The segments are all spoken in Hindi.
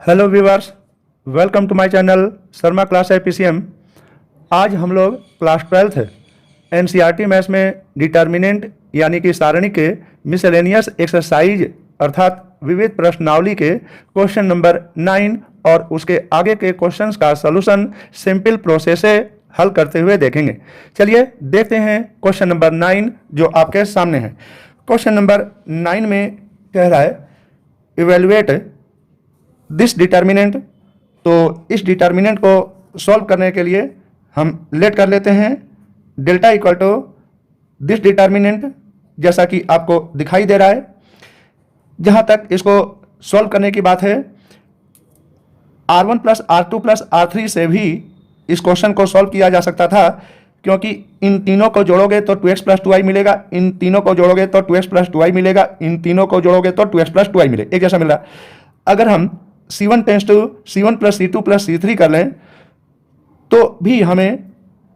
Hello viewers, welcome to my channel Sharma class APCM. आज हम लोग क्लास 12th एनसीईआरटी मैथ्स में डिटर्मिनेंट यानी कि सारणी के मिसलेनियस एक्सरसाइज अर्थात विविध प्रश्नावली के क्वेश्चन नंबर 9 और उसके आगे के क्वेश्चंस का सॉल्यूशन सिंपल प्रोसेस से हल करते हुए देखेंगे। चलिए देखते हैं क्वेश्चन नंबर 9 जो आपके सामने है। क्वेश्चन नंबर 9 में कह रहा है इवेलुएट दिस डिटर्मिनेंट। तो इस डिटर्मिनेंट को सॉल्व करने के लिए हम लेट कर लेते हैं delta equal to this determinant, जैसा कि आपको दिखाई दे रहा है। जहां तक इसको सॉल्व करने की बात है, R1 plus R2 plus R3 से भी इस क्वेश्चन को सॉल्व किया जा सकता था, क्योंकि इन तीनों को जोड़ोगे तो 2x प्लस 2y मिलेगा, इन तीनों को जोड़ोगे तो 2x प्लस 2y मिलेगा, इन तीनों को जोड़ोगे तो 2x प्लस 2y मिलेगा, एक जैसा मिल रहा। अगर हम C1 tends to C1 plus C2 plus C3 कर लें तो भी हमें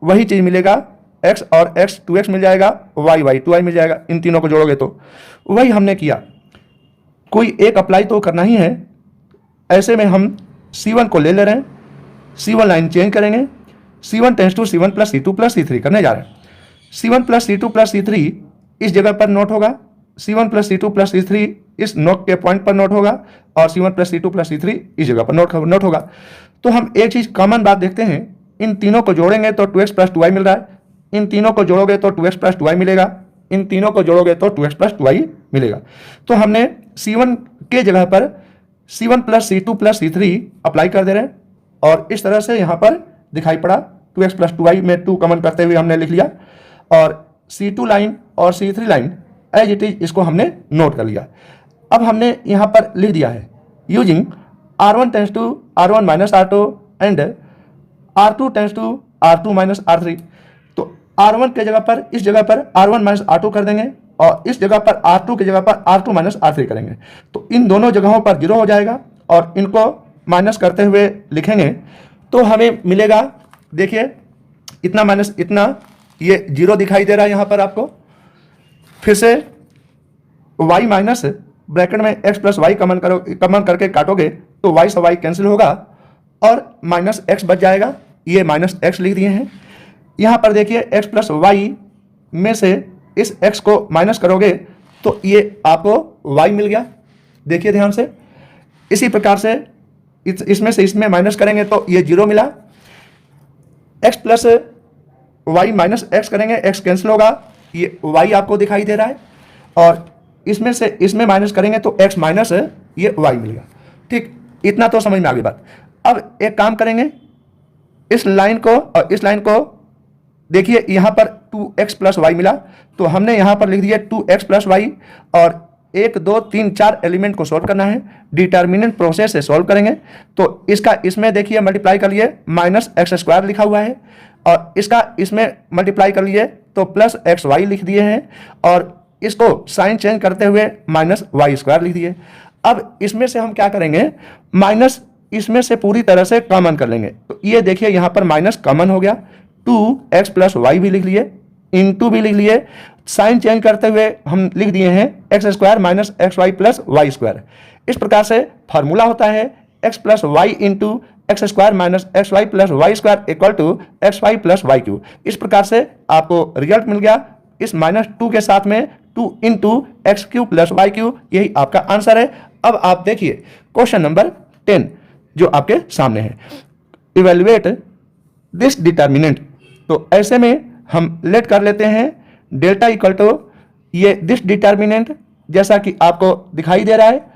वही चीज़ मिलेगा, x और x 2x मिल जाएगा, y 2y मिल जाएगा। इन तीनों को जोड़ोगे तो वही हमने किया, कोई एक अप्लाई तो करना ही है। ऐसे में हम C1 को ले रहे हैं, C1 लाइन चेंज करेंगे, C1 tends to C1 plus C2 plus C3 करने जा रहे हैं। C1 plus C2 plus C3 इस जगह पर नोट होगा, C1 plus C2 plus C3 इस नोट के पॉइंट पर नोट होगा, और C1 plus C2 plus C3 इस जगह पर नोट होगा। तो हम एक चीज कॉमन बात देखते हैं, इन तीनों को जोड़ेंगे तो 2x प्लस 2y मिल रहा है, इन तीनों को जोड़ोगे तो 2x प्लस 2y मिलेगा, इन तीनों को जोड़ोगे तो 2x प्लस 2y मिलेगा। तो हमने C1 के जगह पर C1 plus C2 plus C3 apply कर दे रहे हैं, और इस तरह से यहाँ पर दिखाई पड़ा 2x प्लस 2y में 2 कॉमन करते हुए हमने लिख लिया, और C2 लाइन और C3 line as it is इसको हमने नोट कर लिया। अब हमने यहाँ पर लिख दिया है using R1 tends to R1 minus R2 and R2 tends to R2 minus R3। तो R1 के जगह पर इस जगह पर R1 माइनस R2 कर देंगे, और इस जगह पर R2 की जगह पर R2 माइनस R3 करेंगे। तो इन दोनों जगहों पर 0 हो जाएगा, और इनको माइनस करते हुए लिखेंगे तो हमें मिलेगा, देखिए इतना माइनस इतना, ये 0 दिखाई दे रहा है यहाँ पर आपको। फिर से y माइनस ब्रैकेट में x प्लस वाई कमन करके काटोगे तो y से y कैंसिल होगा और माइनस x बच जाएगा, ये माइनस x लिख दिए हैं। यहाँ पर देखिए x प्लस वाई में से इस x को माइनस करोगे तो ये आपको y मिल गया, देखिए ध्यान से। इसी प्रकार से इसमें से इसमें माइनस करेंगे तो ये 0 मिला, x plus Y minus x करेंगे, x कैंसिल होगा, ये y आपको दिखाई दे रहा है, और इसमें से इसमें माइनस करेंगे तो x माइनस ये y मिलेगा। ठीक, इतना तो समझ में आ गई बात। अब एक काम करेंगे, इस लाइन को और इस लाइन को देखिए, यहाँ पर 2x प्लस वाई मिला, तो हमने यहाँ पर लिख दिया 2x प्लस वाई, और 1 2 3 4 एलिमेंट को सॉल्व करना है। डिटर्मिनेंट प्रोसेस से सॉल्व करेंगे तो इसका इसमें देखिए मल्टीप्लाई कर लिए, माइनस एक्स स्क्वायर लिखा हुआ है, और इसका इसमें मल्टीप्लाई कर लिए तो प्लस एक्स वाई लिख दिए हैं, और इसको साइन चेंज करते हुए माइनस वाई स्क्वायर लिख दिए। अब इसमें से हम क्या करेंगे, माइनस इसमें से पूरी तरह से कॉमन कर लेंगे। तो ये देखिए यहाँ पर माइनस कॉमन हो गया, 2x प्लस वाई भी लिख लिए, इनटू भी लिख लिए, साइन चेंज करते हुए हम लिख दिए हैं x square minus x y plus y square. इस प्रकार से फार्मूला होता है x plus y into x square minus x y plus y square equal to x y plus y cube. इस प्रकार से आपको रिजल्ट मिल गया, इस -2 के साथ में 2 into x cube plus y cube, यही आपका आंसर है। अब आप देखिए क्वेश्चन नंबर 10 जो आपके सामने है, इवेलुएट दिस डिटर्मिनेंट। तो ऐसे में हम लेट कर लेते हैं डेल्टा इक्वल टू ये दिस डिटर्मिनेंट, जैसा कि आपको दिखाई दे रहा है।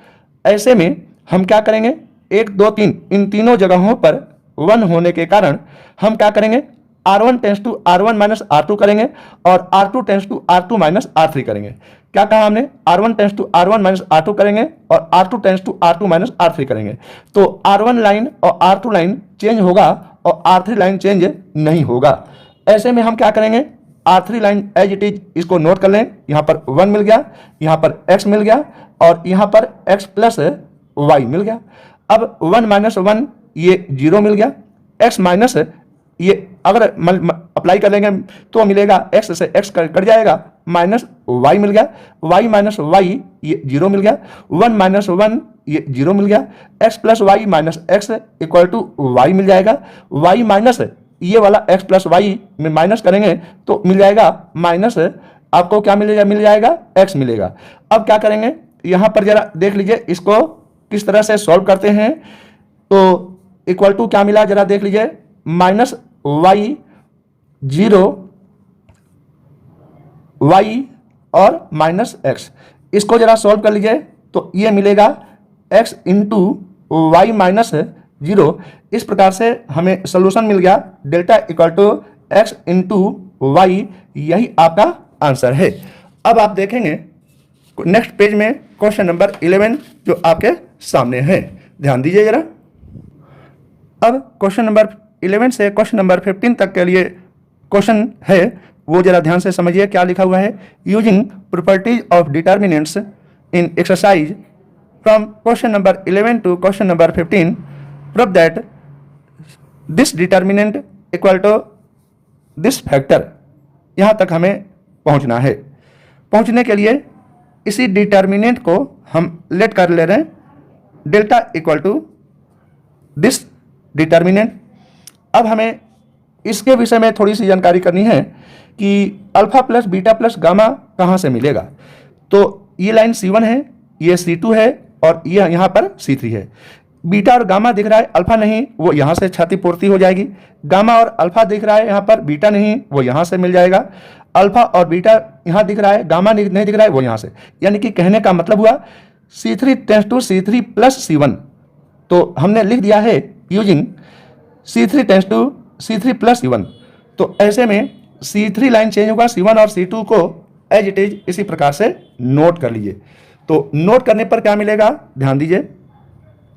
ऐसे में हम क्या करेंगे, 1 2 3 इन तीनों जगहों पर 1 होने के कारण हम क्या करेंगे, R1 tends to R1 minus R2 करेंगे, और R2 tends to R2 minus R3 करेंगे। क्या कहा हमने, R1 tends to R1 minus R2 करेंगे, और R2 tends to R2 minus R3 करेंगे। तो R1 लाइन और R2 लाइन चेंज होगा, और R3 लाइन चेंज नहीं होगा। ऐसे में हम क्या करेंगे, R3 line as it is इसको नोट कर लें, यहाँ पर 1 मिल गया, यहाँ पर x मिल गया, और यहाँ पर x प्लस y मिल गया। अब 1 माइनस 1 ये 0 मिल गया, x माइनस ये अगर अप्लाई कर लेंगे तो मिलेगा x से x कट जाएगा, माइनस y मिल गया, y माइनस वाई ये 0 मिल गया, 1 माइनस 1 ये 0 मिल गया, x plus Y minus X equal to Y मिल जाएगा, y माइनस ये वाला x प्लस वाई में माइनस करेंगे तो मिल जाएगा माइनस, आपको क्या मिल जाएगा x मिलेगा। अब क्या करेंगे, यहाँ पर जरा देख लीजिए इसको किस तरह से सॉल्व करते हैं। तो इक्वल टू क्या मिला जरा देख लीजिए, माइनस वाई 0 वाई और माइनस एक्स, इसको जरा सॉल्व कर लीजिए तो ये मिलेगा x इंटू वाई माइनस 0। इस प्रकार से हमें सोल्यूशन मिल गया delta equal to x into y, यही आपका आंसर है। अब आप देखेंगे नेक्स्ट पेज में क्वेश्चन नंबर 11 जो आपके सामने है, ध्यान दीजिए जरा। अब क्वेश्चन नंबर 11 से क्वेश्चन नंबर 15 तक के लिए क्वेश्चन है, वो जरा ध्यान से समझिए क्या लिखा हुआ है। Using properties of determinants in exercise from question number 11 to question number 15 prove that this determinant equal to this factor. यहाँ तक हमें पहुँचना है। पहुँचने के लिए इसी डिटर्मिनेंट को हम लेट कर ले रहे हैं delta equal to this determinant. अब हमें इसके विषय में थोड़ी सी जानकारी करनी है कि alpha plus beta plus gamma कहाँ से मिलेगा। तो ये लाइन C1 है, ये C2 है और ये यहाँ पर C3 है। बीटा और गामा दिख रहा है, अल्फा नहीं, वो यहाँ से क्षतिपूर्ति हो जाएगी। गामा और अल्फा दिख रहा है यहाँ पर, बीटा नहीं, वो यहाँ से मिल जाएगा। अल्फा और बीटा यहाँ दिख रहा है, गामा नहीं दिख रहा है, वो यहाँ से। यानी कि कहने का मतलब हुआ C3 tends to C3 plus C1। तो हमने लिख दिया है using C3 tends to C3 plus C1। तो ऐसे में C3 लाइन चेंज होगा, C1 और C2 को एज इट इज इसी प्रकार से नोट कर लीजिए। तो नोट करने पर क्या मिलेगा, ध्यान दीजिए।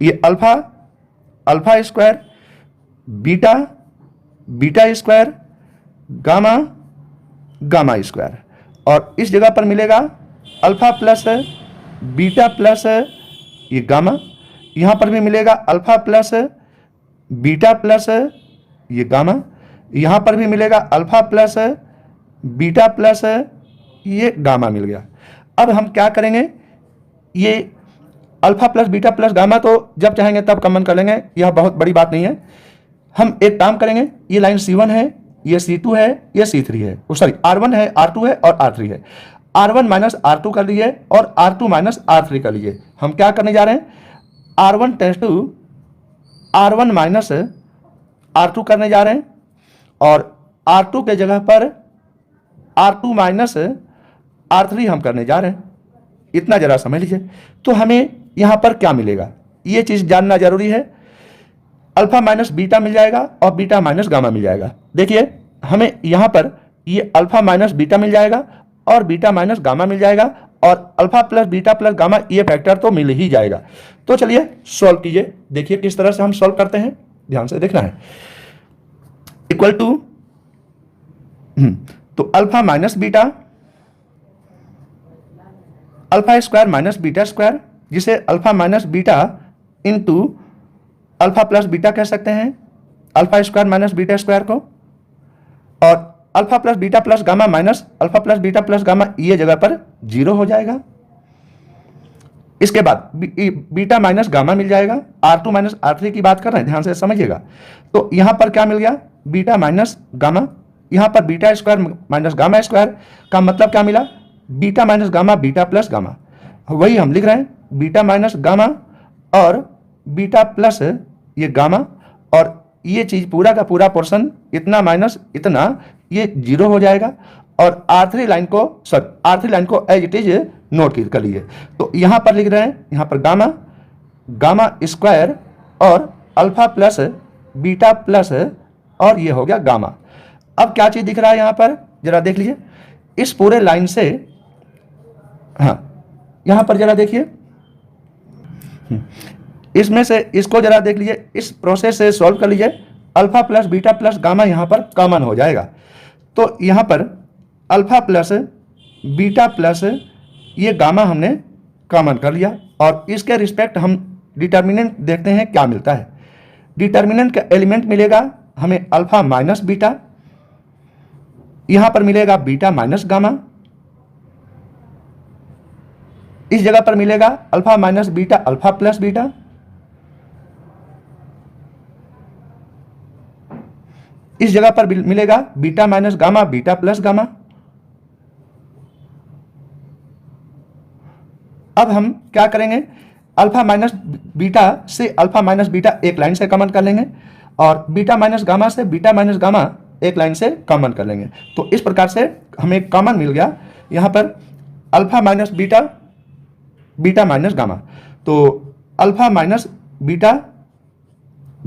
ये alpha alpha square, beta beta square, gamma gamma square, और इस जगह पर मिलेगा अल्फा प्लस बीटा प्लस ये गामा। यहाँ पर भी मिलेगा अल्फा प्लस बीटा प्लस ये गामा। यहाँ पर भी मिलेगा अल्फा प्लस बीटा प्लस ये गामा मिल गया। अब हम क्या करेंगे, ये alpha plus beta plus gamma तो जब चाहेंगे तब कॉमन कर लेंगे, यह बहुत बड़ी बात नहीं है। हम एक काम करेंगे, ये लाइन C1 है, ये C2 है, ये C3 है, सॉरी R1 है, R2 है और R3 है। R1 माइनस R2 कर लीजिए और R2 माइनस R3 कर लीजिए। हम क्या करने जा रहे हैं, R1 tends to R1 minus R2 करने जा रहे हैं और R2 के जगह पर R2 माइनस R3 हम करने जा रहे हैं। इतना जरा समझ लीजिए। तो हमें यहाँ पर क्या मिलेगा, ये चीज़ जानना जरूरी है। अल्फा माइनस बीटा मिल जाएगा और बीटा माइनस गामा मिल जाएगा। देखिए हमें यहाँ पर ये अल्फा माइनस बीटा मिल जाएगा और बीटा माइनस गामा मिल जाएगा और alpha plus beta plus gamma ये फैक्टर तो मिल ही जाएगा। तो चलिए सॉल्व कीजिए, देखिए किस तरह से हम सॉल्व करते हैं, ध्यान से देखना है। इक्वल टू तो alpha minus beta, alpha square minus beta square, जिसे alpha minus beta into alpha plus beta कह सकते हैं, alpha square minus beta square को, और alpha plus beta plus gamma minus alpha plus beta plus gamma ये जगह पर 0 हो जाएगा। इसके बाद बीटा माइनस गामा मिल जाएगा। R2 माइनस R3 की बात कर रहे हैं, ध्यान से समझिएगा। तो यहां पर क्या मिल गया, बीटा माइनस गामा। यहां पर beta square minus gamma square का मतलब क्या मिला, beta minus gamma beta plus gamma. वही हम लिख रहे हैं, बीटा माइनस गामा और बीटा प्लस ये गामा, और ये चीज पूरा का पूरा पोर्शन इतना माइनस इतना ये 0 हो जाएगा। और R3 लाइन को एज इट इज नोट कर लीजिए। तो यहां पर लिख रहे हैं, यहां पर गामा गामा स्क्वायर और अल्फा प्लस बीटा प्लस और ये हो गया गामा। अब क्या चीज दिख रहा है यहां पर, जरा देख लीजिए इस पूरे लाइन से। हाँ यहां पर जरा देखिए, इसमें से इसको जरा देख लीजिए, इस प्रोसेस से सॉल्व कर लीजिए। Alpha plus beta plus gamma यहां पर कॉमन हो जाएगा। तो यहां पर अल्फा प्लस बीटा प्लस ये गामा हमने कॉमन कर लिया और इसके रिस्पेक्ट हम डिटर्मिनेंट देखते हैं क्या मिलता है। डिटर्मिनेंट का एलिमेंट मिलेगा हमें अल्फा माइनस बीटा, यहां पर मिलेगा बीटा माइनस गामा, इस जगह पर मिलेगा alpha minus beta alpha plus beta, इस जगह पर मिलेगा beta minus gamma beta plus gamma. अब हम क्या करेंगे, अल्फा माइनस बीटा से अल्फा माइनस बीटा एक लाइन से कॉमन कर लेंगे और बीटा माइनस गामा से बीटा माइनस गामा एक लाइन से कॉमन कर लेंगे। तो इस प्रकार से हमें कॉमन मिल गया यहां पर alpha minus beta beta minus gamma. तो alpha minus beta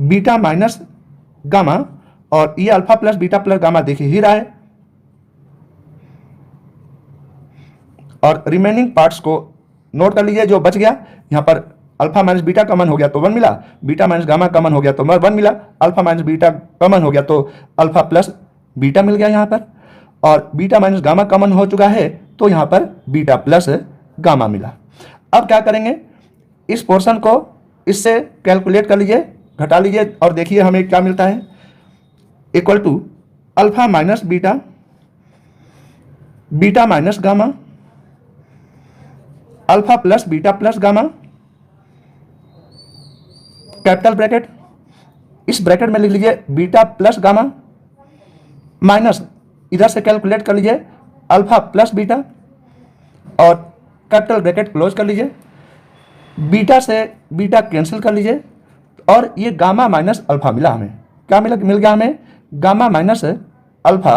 beta minus gamma और ये alpha plus beta plus gamma दिख ही रहा है और रिमेनिंग पार्ट्स को नोट कर लीजिए जो बच गया। यहां पर अल्फा माइनस बीटा कॉमन हो गया तो 1 मिला, बीटा माइनस गामा कॉमन हो गया तो 1 मिला, अल्फा माइनस बीटा कॉमन हो गया तो अल्फा प्लस बीटा मिल गया यहां पर, और बीटा माइनस गामा कॉमन हो चुका है तो यहां पर बीटा प्लस गामा मिला। अब क्या करेंगे, इस पोर्शन को इससे कैलकुलेट कर लीजिए, घटा लीजिए और देखिए हमें क्या मिलता है, equal to alpha minus beta beta minus gamma alpha plus beta plus gamma, capital bracket, इस ब्रैकेट में लिख लीजिए बीटा प्लस गामा माइनस इधर से कैलकुलेट कर लीजिए अल्फा प्लस बीटा और कैपिटल ब्रैकेट क्लोज कर लीजिए, बीटा से बीटा कैंसिल कर लीजिए और ये गामा माइनस अल्फा मिला हमें। क्या मिल गया हमें, गामा माइनस अल्फा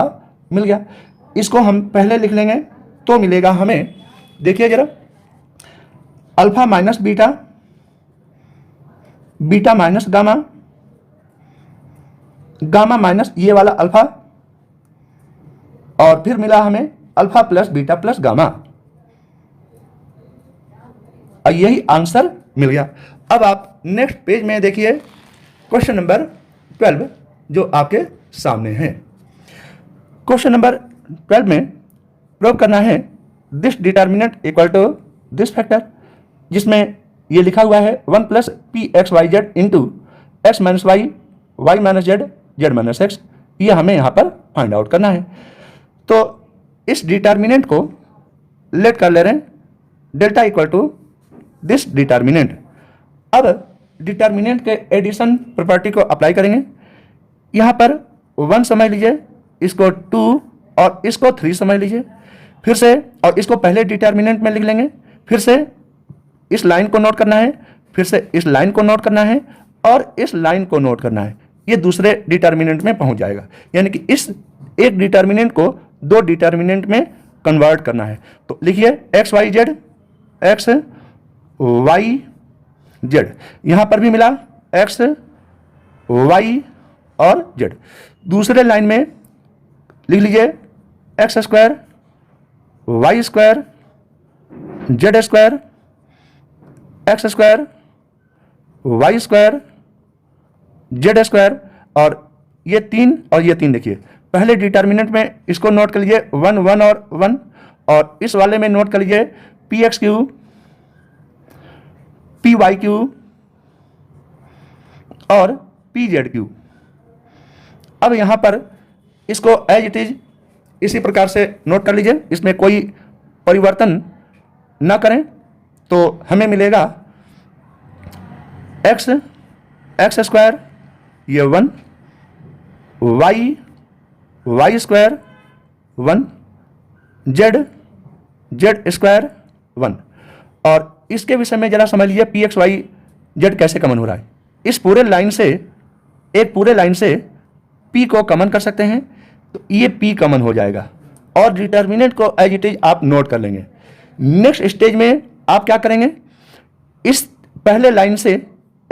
मिल गया। इसको हम पहले लिख लेंगे तो मिलेगा हमें, देखिए जरा, alpha minus beta beta minus gamma gamma minus ये वाला अल्फा और फिर मिला हमें alpha plus beta plus gamma, और यही आंसर मिल गया। अब आप नेक्स्ट पेज में देखिए क्वेश्चन नंबर 12 जो आपके सामने है। क्वेश्चन नंबर 12 में प्रूव करना है this determinant equal to this factor, जिसमें ये लिखा हुआ है 1 plus p x y z into x minus y y minus z z minus x, ये हमें यहाँ पर फाइंड आउट करना है। तो इस डिटर्मिनेंट को लेट कर ले रहे हैं delta equal to this determinant. अब डिटर्मिनेंट के एडिशन प्रॉपर्टी को अप्लाई करेंगे, यहाँ पर 1 समझ लीजिए, इसको 2 और इसको 3 समझ लीजिए, फिर से और इसको पहले डिटर्मिनेंट में लिख लेंगे, फिर से इस लाइन को नोट करना है, फिर से इस लाइन को नोट करना है और इस लाइन को नोट करना है, ये दूसरे डिटर्मिनेंट में पहुंच जाएगा। यानी कि इस एक डिटर्मिनेंट को 2 डिटर्मिनेंट में कन्वर्ट करना है। तो लिखिए x y z x y z, यहां पर भी मिला एक्स वाई और जेड। दूसरे लाइन में लिख लीजिए x square y square z square x square y square z square, और ये 3 और ये 3 देखिए, पहले डिटर्मिनेंट में इसको नोट कर लीजिए 1 1 और 1, और इस वाले में नोट कर लीजिए p x q p y q और पी जेड क्यू। अब यहां पर इसको एज इट इज इसी प्रकार से नोट कर लीजिए, इसमें कोई परिवर्तन न करें, तो हमें मिलेगा एक्स एक्स स्क्वायर ये 1 y y square 1 z z square 1, और इसके विषय में जरा समझ लीजिए पी एक्स वाई जेड कैसे कॉमन हो रहा है। इस पूरे लाइन से एक पूरे लाइन से पी को कॉमन कर सकते हैं, तो ये पी कॉमन हो जाएगा और डिटर्मिनेंट को एज इट इज आप नोट कर लेंगे। नेक्स्ट स्टेज में आप क्या करेंगे, इस पहले लाइन से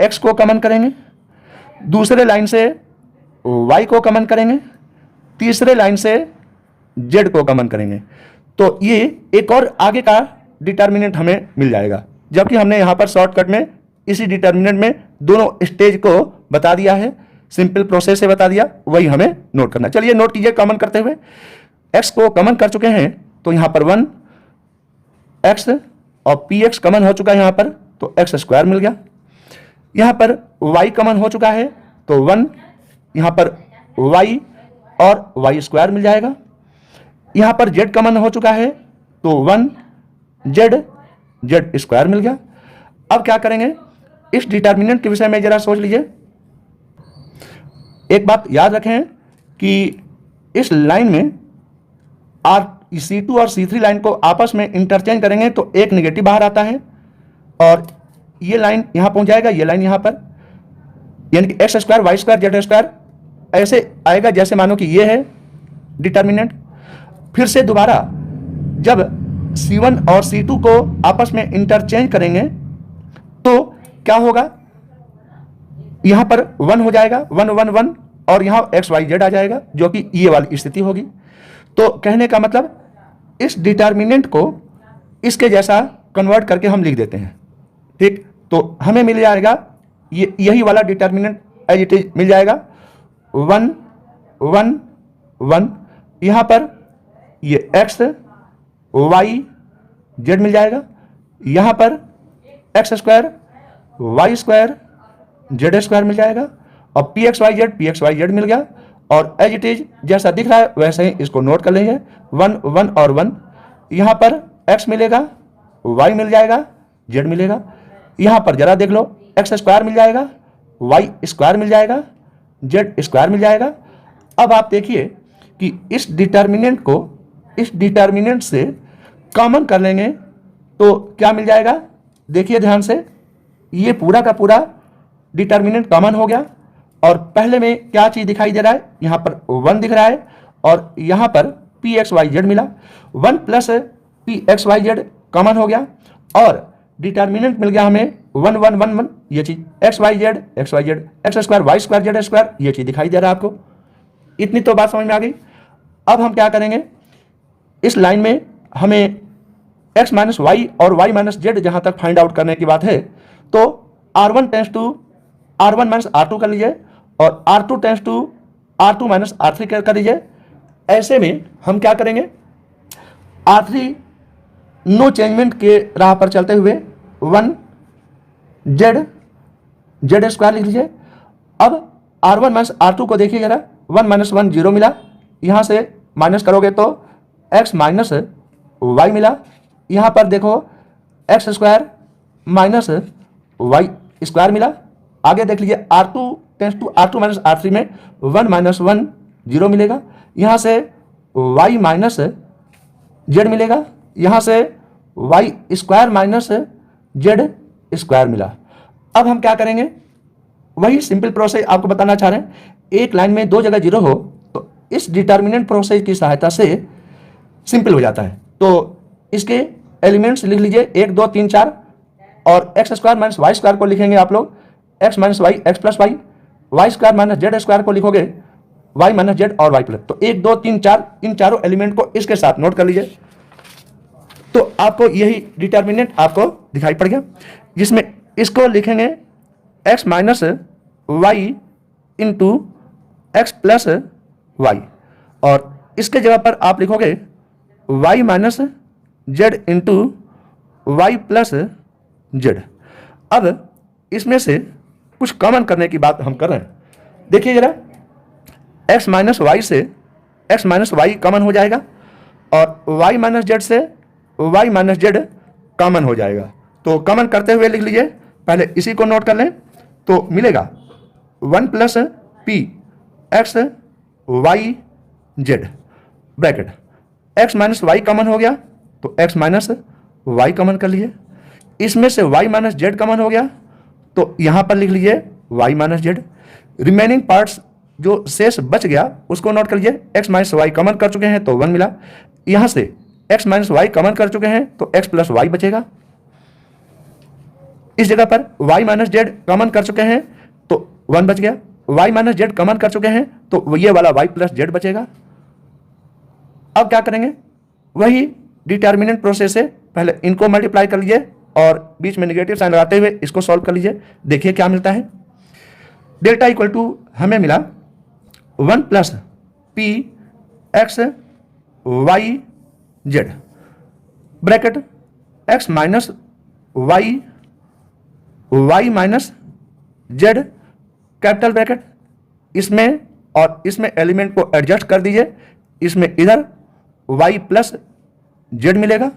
x को कॉमन करेंगे, दूसरे लाइन से y को कॉमन करेंगे, तीसरे लाइन से z को कॉमन करेंगे, तो ये एक और आगे का डिटर्मिनेंट हमें मिल जाएगा। जबकि हमने यहाँ पर शॉर्टकट में इसी डिटर्मिनेंट में दोनों स्टेज को बता दिया है, सिंपल प्रोसेस से बता दिया, वही हमें नोट करना। चलिए नोट कीजिए कॉमन करते हुए, x को कॉमन कर चुके हैं तो यहाँ पर 1 x और पी एक्स कॉमन हो चुका है यहाँ पर, तो एक्स स्क्वायर मिल गया। यहाँ पर y कॉमन हो चुका है तो 1, यहाँ पर y और y स्क्वायर मिल जाएगा। यहाँ पर z कॉमन हो चुका है तो 1 z स्क्वायर मिल गया। अब क्या करेंगे, इस डिटर्मिनेंट के विषय में जरा सोच लीजिए। एक बात याद रखें कि इस लाइन में C2 और C3 लाइन को आपस में इंटरचेंज करेंगे तो एक नेगेटिव बाहर आता है और ये लाइन यहां पहुंच जाएगा, ये लाइन यहां पर, यानी कि x square y square z square ऐसे आएगा जैसे मानो कि ये है डिटर्मिनेंट। फिर से दोबारा जब C1 और C2 को आपस में इंटरचेंज करेंगे तो क्या होगा, यहां पर 1 हो जाएगा, 1 1 1 और यहां एक्स वाई जेड आ जाएगा जो कि ये वाली स्थिति होगी। तो कहने का मतलब इस डिटर्मिनेंट को इसके जैसा कन्वर्ट करके हम लिख देते हैं, ठीक। तो हमें मिल जाएगा ये यही वाला डिटर्मिनेंट एज इट इज मिल जाएगा 1 1 1। यहां पर ये एक्स वाई जेड मिल जाएगा, यहां पर x square y square z square मिल जाएगा और पी एक्स वाई जेड मिल गया। और एज इट इज जैसा दिख रहा है वैसे ही इसको नोट कर लेंगे 1 1 और 1। यहां पर x मिलेगा, y मिल जाएगा, z मिलेगा। यहां पर जरा देख लो, एक्स स्क्वायर मिल जाएगा, वाई स्क्वायर मिल जाएगा, जेड स्क्वायर मिल जाएगा। अब आप देखिए कि इस डिटर्मिनेंट को इस डिटर्मिनेंट से कॉमन कर लेंगे तो क्या मिल जाएगा, देखिए ध्यान से, ये पूरा का पूरा डिटर्मिनेंट कॉमन हो गया। और पहले में क्या चीज दिखाई दे रहा है, यहां पर 1 दिख रहा है और यहां पर पी एक्स वाई जेड मिला, 1 plus p x y z common हो गया और डिटर्मिनेंट मिल गया हमें 1 1 1 1। ये चीज x y z x square y square z square, ये चीज दिखाई दे रहा है आपको। इतनी तो बात समझ में आ गई। अब हम क्या करेंगे, इस लाइन में हमें x माइनस वाई और y माइनस जेड जहां तक फाइंड आउट करने की बात है तो R1 tends to R1 minus R2 कर लीजिए और R2 tends to R2 minus R3 कर लीजिए। ऐसे में हम क्या करेंगे, R3 नो चेंजमेंट के राह पर चलते हुए 1 जेड स्क्वायर लिख लीजिए। अब R1 माइनस R2 को देखिए जरा, 1 माइनस 1 0 मिला, यहां से माइनस करोगे तो x माइनस वाई मिला। यहां पर देखो x square minus y square मिला। आगे देख लीजिए R2 tends to R2 minus R3 में 1 माइनस 1 0 मिलेगा, यहां से y माइनस जेड मिलेगा, यहां से y square minus z square मिला। अब हम क्या करेंगे, वही सिंपल प्रोसेस आपको बताना चाह रहे हैं। एक लाइन में 2 जगह 0 हो तो इस डिटर्मिनेंट प्रोसेस की सहायता से सिंपल हो जाता है। तो इसके एलिमेंट्स लिख लीजिए 1 2 3 4 और x square minus y square को लिखेंगे आप लोग x minus y x plus y, y square minus z square को लिखोगे वाई माइनस जेड और वाई प्लस। तो 1 2 3 4 इन चारों एलिमेंट को इसके साथ नोट कर लीजिए। तो आपको यही डिटर्मिनेंट आपको दिखाई पड़ गया, जिसमें इसको लिखेंगे x minus y into x plus y और इसके जगह पर आप लिखोगे y minus z into y plus z. अब इसमें से कुछ कॉमन करने की बात हम कर रहे हैं, देखिए जरा, एक्स माइनस वाई से एक्स माइनस वाई कॉमन हो जाएगा और वाई माइनस जेड से वाई माइनस जेड कॉमन हो जाएगा। तो कॉमन करते हुए लिख लीजिए, पहले इसी को नोट कर लें तो मिलेगा 1 plus p x y z bracket, x minus y common हो गया तो एक्स माइनस वाई कॉमन कर लीजिए। इसमें से वाई माइनस जेड कॉमन हो गया तो यहां पर लिख लीजिए y minus z. Remaining parts जो शेष बच गया उसको नोट कर लीजिए, एक्स माइनस वाई कॉमन कर चुके हैं तो 1 मिला, यहां से एक्स माइनस वाई कॉमन कर चुके हैं तो एक्स प्लस वाई बचेगा। इस जगह पर वाई माइनस जेड कॉमन कर चुके हैं तो 1 बच गया, वाई माइनस जेड कॉमन कर चुके हैं तो ये वाला वाई प्लस जेड बचेगा। अब क्या करेंगे, वही डिटर्मिनेंट प्रोसेस से पहले इनको मल्टीप्लाई कर लीजिए और बीच में नेगेटिव साइन लगाते हुए इसको सॉल्व कर लीजिए। देखिए क्या मिलता है, डेल्टा इक्वल टू हमें मिला 1 plus p x y z bracket x minus y y minus z capital bracket, इसमें और इसमें एलिमेंट को एडजस्ट कर दीजिए। इसमें इधर y प्लस जेड मिलेगा,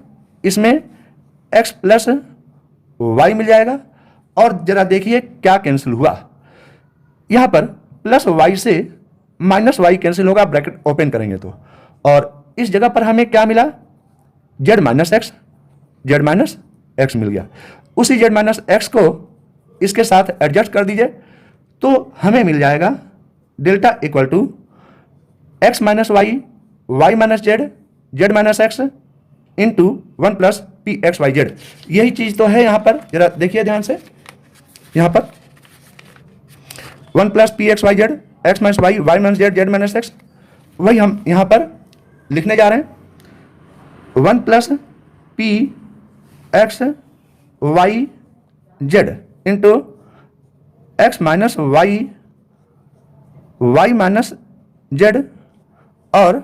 इसमें x प्लस वाई मिल जाएगा। और जरा देखिए क्या कैंसिल हुआ, यहां पर प्लस वाई से माइनस वाई कैंसिल होगा, ब्रैकेट ओपन करेंगे तो। और इस जगह पर हमें क्या मिला, जेड माइनस एक्स मिल गया। उसी जेड माइनस एक्स को इसके साथ एडजस्ट कर दीजिए तो हमें मिल जाएगा delta equal to x minus y minus z minus x into 1 plus p x y z. यही चीज तो है यहाँ पर, जरा देखिए ध्यान से। यहाँ पर 1 plus p x y z, x minus y minus z minus x, वही हम यहाँ पर लिखने जा रहे हैं। 1 plus p x y z into x minus y minus z और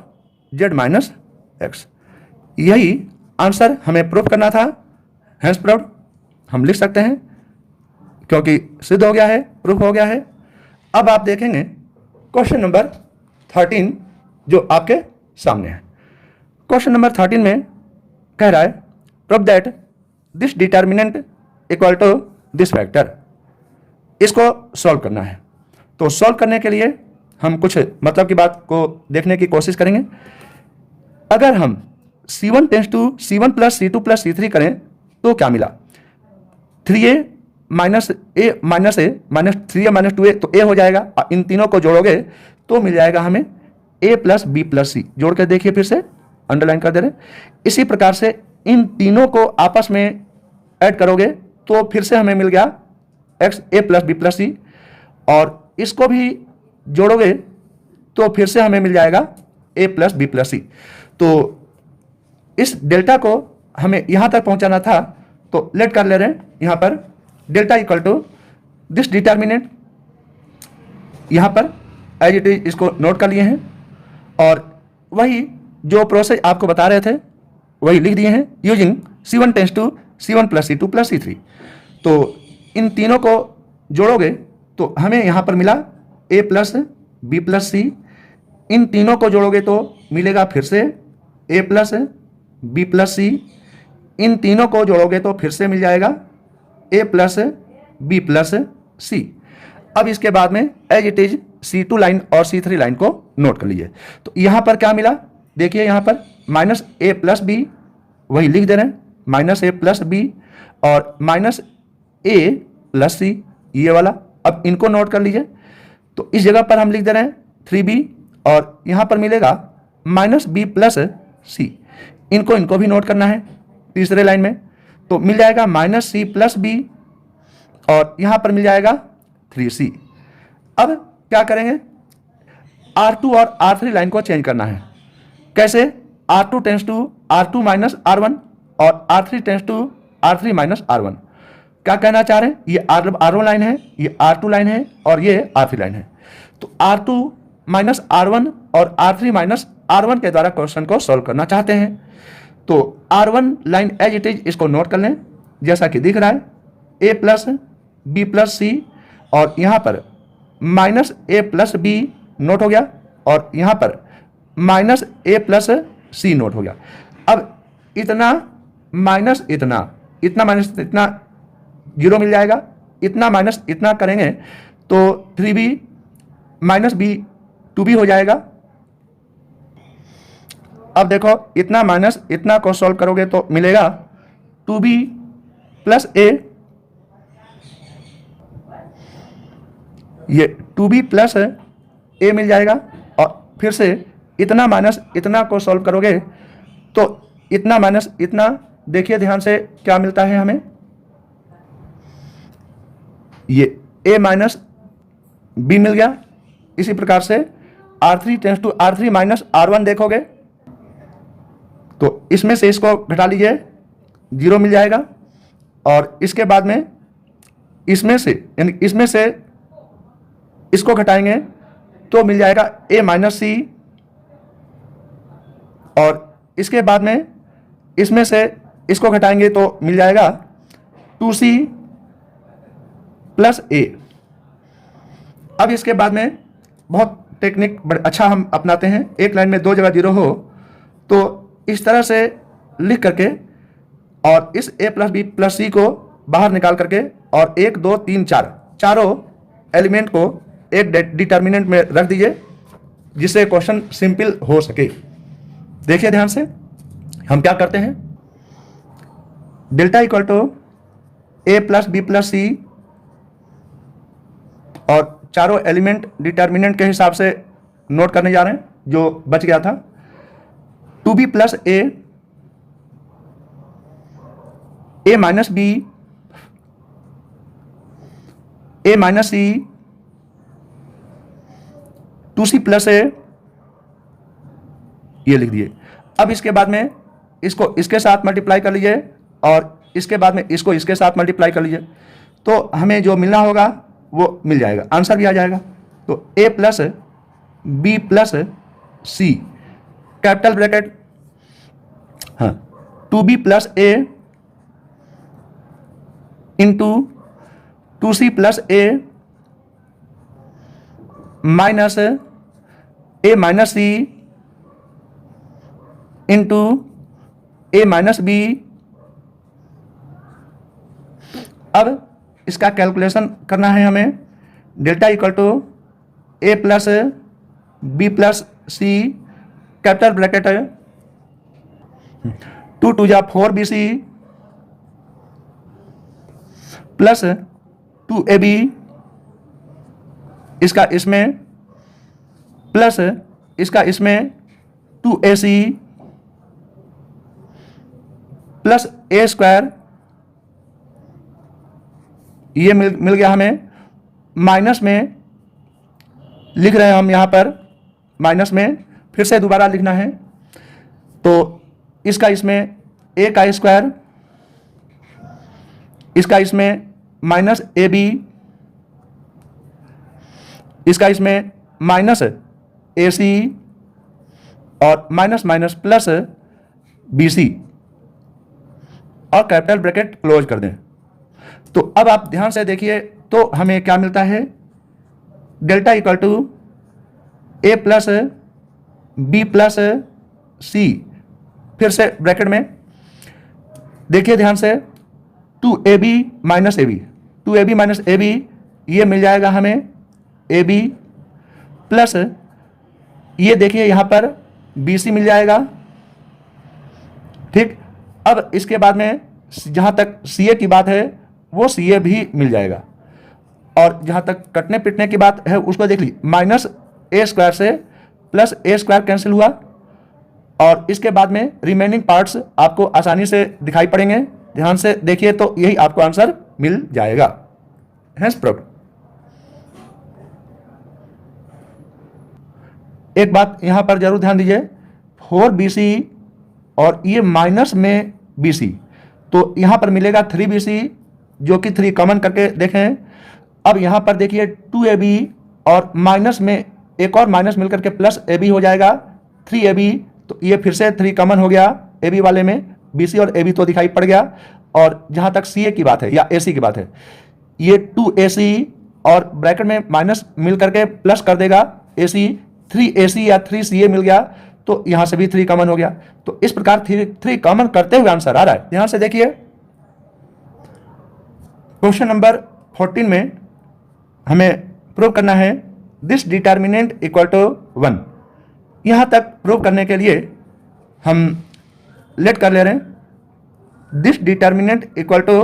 जेड माइनस एक्स। यही आंसर हमें प्रूफ करना था, हैंस प्रूफ हम लिख सकते हैं क्योंकि सिद्ध हो गया है, प्रूफ हो गया है। अब आप देखेंगे क्वेश्चन नंबर 13 जो आपके सामने है। क्वेश्चन नंबर 13 में कह रहा है proof that this determinant equal to this factor. इसको सॉल्व करना है, तो सॉल्व करने के लिए हम कुछ मतलब की बात को देखने की कोशिश करेंगे। अगर हम C1 tends to C1 plus C2 plus C3 करें तो क्या मिला, 3a माइनस ए माइनस 3a माइनस 2a, तो a हो जाएगा। इन तीनों को जोड़ोगे तो मिल जाएगा हमें a प्लस बी प्लस सी। जोड़ कर देखिए, फिर से अंडरलाइन कर दे रहे। इसी प्रकार से इन तीनों को आपस में ऐड करोगे तो फिर से हमें मिल गया x a plus b plus c, और इसको भी जोड़ोगे तो फिर से हमें मिल जाएगा a प्लस बी प्लस सी। तो इस डेल्टा को हमें यहां तक पहुंचाना था, तो लेट कर ले रहे हैं यहां पर delta equal to this determinant, यहां पर एज इट इज इसको नोट कर लिए हैं और वही जो प्रोसेस आपको बता रहे थे वही लिख दिए हैं using C1 tends to C1 plus C2 plus C3। तो इन तीनों को जोड़ोगे तो हमें यहां पर मिला a प्लस बी प्लस सी। इन तीनों को जोड़ोगे तो मिलेगा फिर से a प्लस बी प्लस सी। इन तीनों को जोड़ोगे तो फिर से मिल जाएगा a प्लस बी प्लस सी। अब इसके बाद में as it is C2 line और C3 लाइन को नोट कर लीजिए। तो यहां पर क्या मिला, देखिए यहां पर माइनस a प्लस बी, वही लिख दे रहे हैं माइनस a प्लस बी और माइनस a प्लस सी, ये वाला। अब इनको नोट कर लीजिए, तो इस जगह पर हम लिख दे रहे हैं 3b और यहां पर मिलेगा माइनस बी प्लस सी। इनको भी नोट करना है तीसरे लाइन में, तो मिल जाएगा माइनस सी प्लस बी और यहां पर मिल जाएगा 3c। अब क्या करेंगे, R2 और R3 लाइन को चेंज करना है। कैसे, R2 tends to R2 minus R1 और R3 tends to R3 minus R1। क्या कहना चाह रहे हैं, ये R1 लाइन है, ये R2 लाइन है और ये R3 लाइन है। तो R2 माइनस R1 और R3 माइनस R1 के द्वारा क्वेश्चन को सॉल्व करना चाहते हैं। तो R1 line as it is इसको नोट कर लें जैसा कि दिख रहा है, a plus b plus c और यहाँ पर minus a plus b note हो गया और यहाँ पर minus a plus c note हो गया। अब इतना माइनस इतना माइनस इतना जीरो मिल जाएगा, इतना माइनस इतना करेंगे तो 3b माइनस बी 2b हो जाएगा। अब देखो इतना माइनस इतना को सॉल्व करोगे तो मिलेगा 2b प्लस a, ये 2b प्लस a मिल जाएगा और फिर से इतना माइनस इतना को सॉल्व करोगे तो इतना माइनस इतना, देखिए ध्यान से क्या मिलता है हमें, ये a माइनस b मिल गया। इसी प्रकार से R3 tends to R3 minus R1 देखोगे तो इसमें से इसको घटा लीजिए, 0 मिल जाएगा और इसके बाद में इसमें से यानी इसमें से इसको घटाएंगे तो मिल जाएगा a माइनस सी और इसके बाद में इसमें से इसको घटाएंगे तो मिल जाएगा 2c प्लस a। अब इसके बाद में बहुत टेक्निक बड़ा अच्छा हम अपनाते हैं। एक लाइन में 2 जगह 0 हो तो इस तरह से लिख करके और इस a प्लस बी प्लस सी को बाहर निकाल करके और 1 2 3 4 चारों एलिमेंट को एक डिटर्मिनेंट में रख दीजिए जिससे क्वेश्चन सिंपल हो सके। देखिए ध्यान से हम क्या करते हैं, delta equal to a plus b plus c और चारों एलिमेंट डिटर्मिनेंट के हिसाब से नोट करने जा रहे हैं जो बच गया था। 2b plus a minus b, a minus c, 2c plus a, ये लिख दिए। अब इसके बाद में इसको इसके साथ मल्टीप्लाई कर लीजिए और इसके बाद में इसको इसके साथ मल्टीप्लाई कर लीजिए तो हमें जो मिलना होगा वो मिल जाएगा, आंसर भी आ जाएगा। तो a plus b plus c capital bracket, हाँ 2b plus a into 2c plus a minus a minus c into a minus b. अब इसका कैलकुलेशन करना है हमें, delta equal to a plus b plus c capital bracket है 2 2 जा 4bc प्लस 2ab, इसका इसमें प्लस इसका इसमें 2ac प्लस a स्क्वायर, ये मिल गया हमें। माइनस में लिख रहे हैं हम यहाँ पर, माइनस में फिर से दोबारा लिखना है तो इसका इसमें a का स्क्वायर, इसका इसमें माइनस ab, इसका इसमें माइनस ac और माइनस माइनस प्लस bc और कैपिटल ब्रैकेट क्लोज कर दें। तो अब आप ध्यान से देखिए तो हमें क्या मिलता है, delta equal to a plus b plus c, फिर से ब्रैकेट में देखिए ध्यान से 2ab minus ab, 2ab minus ab, ये मिल जाएगा हमें ab प्लस ये देखिए यहाँ पर bc मिल जाएगा। ठीक, अब इसके बाद में जहाँ तक ca की बात है वो ca भी मिल जाएगा और जहाँ तक कटने पिटने की बात है उसको देख ली, माइनस a स्क्वायर से प्लस a स्क्वायर कैंसिल हुआ और इसके बाद में रिमेनिंग पार्ट्स आपको आसानी से दिखाई पड़ेंगे। ध्यान से देखिए तो यही आपको आंसर मिल जाएगा। Hence proved. एक बात यहां पर जरूर ध्यान दीजिए, 4bc और ये माइनस में bc, तो यहां पर मिलेगा 3bc जो कि 3 कॉमन करके देखें। अब यहां पर देखिए 2ab और माइनस में एक और माइनस मिलकर के प्लस ab हो जाएगा 3ab, तो ये फिर से 3 कॉमन हो गया ab वाले में, bc और ab तो दिखाई पड़ गया। और जहां तक ca की बात है या ac की बात है, ये 2ac और ब्रैकेट में माइनस मिल करके प्लस कर देगा ac, 3ac या 3ca मिल गया तो यहां से भी 3 कॉमन हो गया। तो इस प्रकार 3 कॉमन करते हुए आंसर आ रहा है। ध्यान से देखिए क्वेश्चन नंबर 14 में हमें प्रूव करना है दिस डिटर्मिनेंट इक्वल टू 1। यहां तक प्रूव करने के लिए हम लेट कर ले रहे हैं this determinant equal to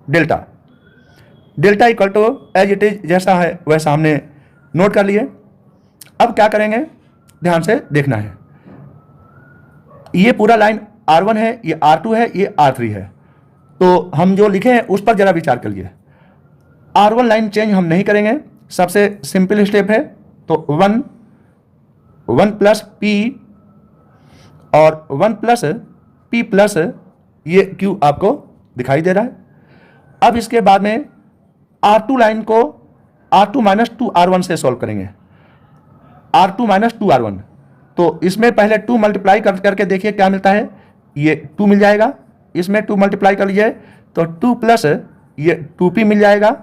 delta, delta equal to as it is जैसा है वैसा हमने नोट कर लिए। अब क्या करेंगे, ध्यान से देखना है, ये पूरा लाइन R1 है, ये R2 है, ये R3 है, तो हम जो लिखे हैं उस पर जरा विचार करिए। R1 लाइन चेंज हम नहीं करेंगे, सबसे सिंपल स्टेप है, तो 1 प्लस P और 1 प्लस P प्लस ये Q आपको दिखाई दे रहा है। अब इसके बाद में R2 लाइन को R2 माइनस 2R1 से सॉल्व करेंगे, R2 माइनस 2R1, तो इसमें पहले 2 मल्टीप्लाई करके देखिए क्या मिलता है, ये 2 मिल जाएगा, इसमें 2 मल्टीप्लाई कर लीजिए तो 2 प्लस ये 2p मिल जाएगा,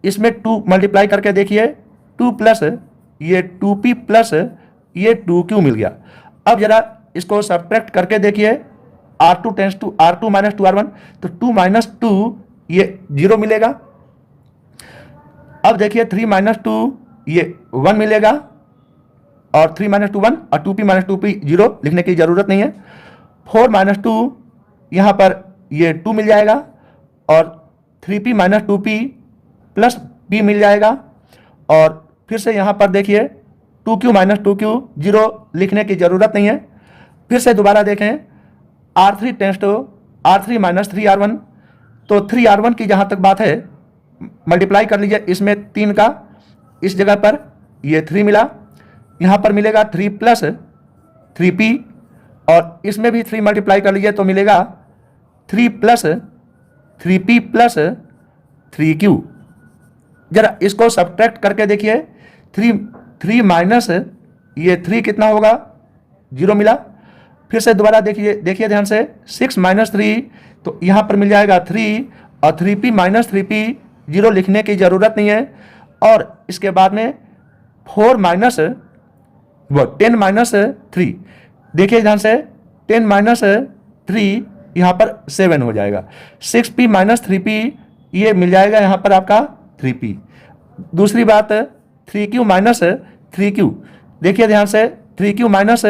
इसमें 2 मल्टीप्लाई करके देखिए 2 प्लस ये 2p प्लस ये 2q मिल गया। अब जरा इसको सब्ट्रैक्ट करके देखिए, R2 tends to R2 minus 2R1, तो 2 माइनस 2 ये 0 मिलेगा। अब देखिए 3 माइनस 2 ये 1 मिलेगा, और 3 माइनस 2 1, और 2p माइनस 2p 0 लिखने की जरूरत नहीं है। 4 माइनस 2 यहाँ पर ये 2 मिल जाएगा, और 3p minus 2p plus p मिल जाएगा। और फिर से यहाँ पर देखिए 2q माइनस 2q 0 लिखने की जरूरत नहीं है। फिर से दोबारा देखें, R3 tends to R3 minus 3R1, तो 3R1 की जहाँ तक बात है मल्टीप्लाई कर लीजिए, इसमें 3 का इस जगह पर ये 3 मिला, यहाँ पर मिलेगा 3 प्लस 3p, और इसमें भी 3 मल्टीप्लाई कर लीजिए तो मिलेगा 3 प्लस 3p प्लस 3q। जरा इसको सब्ट्रैक्ट करके देखिए, 3 माइनस ये 3 कितना होगा, 0 मिला। फिर से दोबारा देखिए ध्यान से, 6 माइनस 3, तो यहाँ पर मिल जाएगा 3, और 3p माइनस 3p 0 लिखने की ज़रूरत नहीं है। और इसके बाद में 4 माइनस 10 माइनस 3, देखिए ध्यान से, 10 माइनस 3 यहाँ पर 7 हो जाएगा। 6p माइनस 3p ये मिल जाएगा यहाँ पर आपका 3p। दूसरी बात 3q माइनस 3q, देखिए ध्यान से, 3q माइनस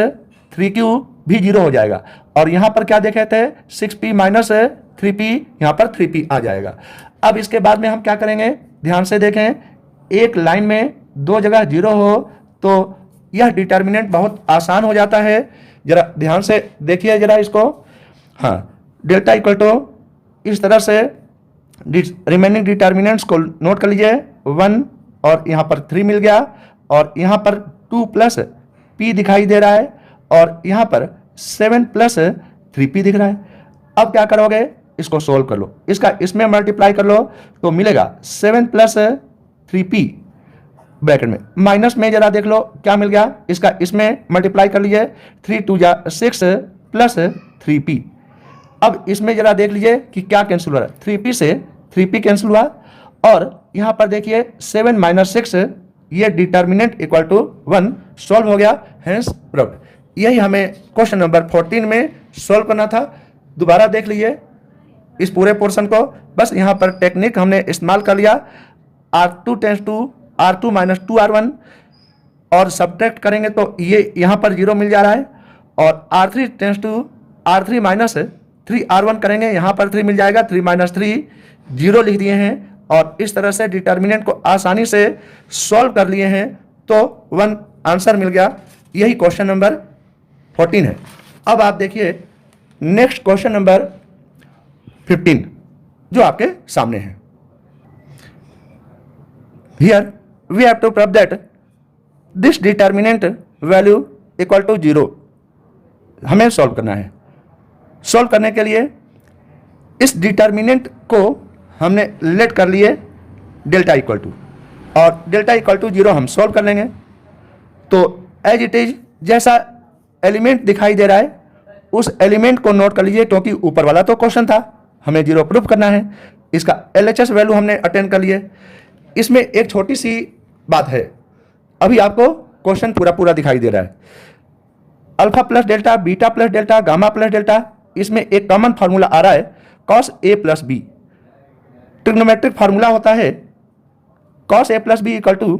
3q भी 0 हो जाएगा। और यहाँ पर क्या देखे थे, 6p माइनस 3p, यहाँ पर 3p आ जाएगा। अब इसके बाद में हम क्या करेंगे, ध्यान से देखें, एक लाइन में 2 जगह 0 हो तो यह डिटर्मिनेंट बहुत आसान हो जाता है। जरा ध्यान से देखिए जरा इसको, हाँ, डेल्टा इक्वल टू इस तरह से रिमेनिंग डिटर्मिनेंट्स को नोट कर लीजिए, 1 और यहाँ पर 3 मिल गया, और यहाँ पर 2 प्लस p दिखाई दे रहा है, और यहाँ पर 7 प्लस 3p दिख रहा है। अब क्या करोगे, इसको सोल्व कर लो, इसका इसमें मल्टीप्लाई कर लो तो मिलेगा 7 प्लस 3p ब्रैकेट में, माइनस में जरा देख लो क्या मिल गया, इसका इसमें मल्टीप्लाई कर लीजिए, 3 2 जा 6 प्लस 3p। अब इसमें जरा देख लीजिए कि क्या कैंसिल हुआ, 3p से 3p कैंसिल हुआ, और यहाँ पर देखिए 7 माइनस 6 ये डिटर्मिनेंट इक्वल टू 1 सॉल्व हो गया, हेंस प्रूव्ड। यही हमें क्वेश्चन नंबर 14 में सॉल्व करना था। दोबारा देख लीजिए इस पूरे पोर्शन को, बस यहाँ पर टेक्निक हमने इस्तेमाल कर लिया, R2 tends to R2 minus 2R1, और सब्ट्रैक्ट करेंगे तो ये यहाँ पर 0 मिल जा रहा है, और R3 tends to R3 minus 3R1 करेंगे, यहाँ पर 3 मिल जाएगा, 3 माइनस 3 0 लिख दिए हैं, और इस तरह से डिटर्मिनेंट को आसानी से सॉल्व कर लिए हैं, तो 1 आंसर मिल गया। यही क्वेश्चन नंबर 14 है। अब आप देखिए नेक्स्ट क्वेश्चन नंबर 15 जो आपके सामने है। Here we have to prove that this determinant value equal to 0 हमें सॉल्व करना है। सॉल्व करने के लिए इस डिटर्मिनेंट को हमने लेट कर लिए डेल्टा इक्वल टू, और डेल्टा इक्वल टू 0 हम सॉल्व कर लेंगे। तो एज इट इज जैसा एलिमेंट दिखाई दे रहा है उस एलिमेंट को नोट कर लीजिए, क्योंकि ऊपर वाला तो क्वेश्चन था, हमें 0 प्रूफ करना है। इसका LHS वैल्यू हमने अटेंड कर लिए। इसमें एक छोटी सी बात है, अभी आपको क्वेश्चन पूरा दिखाई दे रहा है, alpha plus delta, beta plus delta, gamma plus delta, इसमें एक कॉमन फार्मूला आ रहा है cos A plus B. Trigonometric formula होता है cos A plus B equal to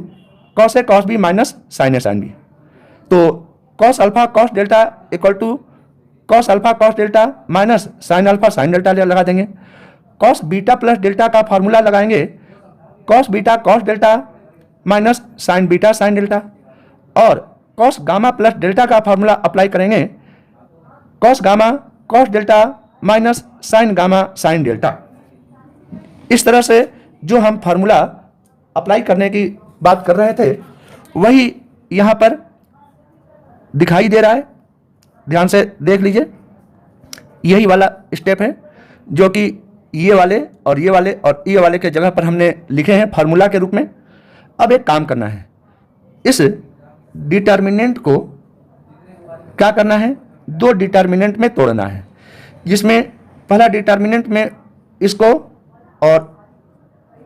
cos A cos B minus sin A sin B। तो cos alpha cos delta equal to cos alpha cos delta minus sin alpha sin delta लगा देंगे। cos बीटा प्लस डेल्टा का फार्मूला लगाएंगे cos beta cos delta minus sin beta sin delta, और cos गामा प्लस डेल्टा का फार्मूला अप्लाई करेंगे cos gamma cos delta minus sin gamma sin delta. इस तरह से जो हम फार्मूला अप्लाई करने की बात कर रहे थे वही यहाँ पर दिखाई दे रहा है, ध्यान से देख लीजिए। यही वाला स्टेप है जो कि ये वाले और ये वाले और ये वाले के जगह पर हमने लिखे हैं फार्मूला के रूप में। अब एक काम करना है, इस डिटर्मिनेंट को क्या करना है, 2 डिटर्मिनेंट में तोड़ना है, जिसमें पहला डिटर्मिनेंट में इसको और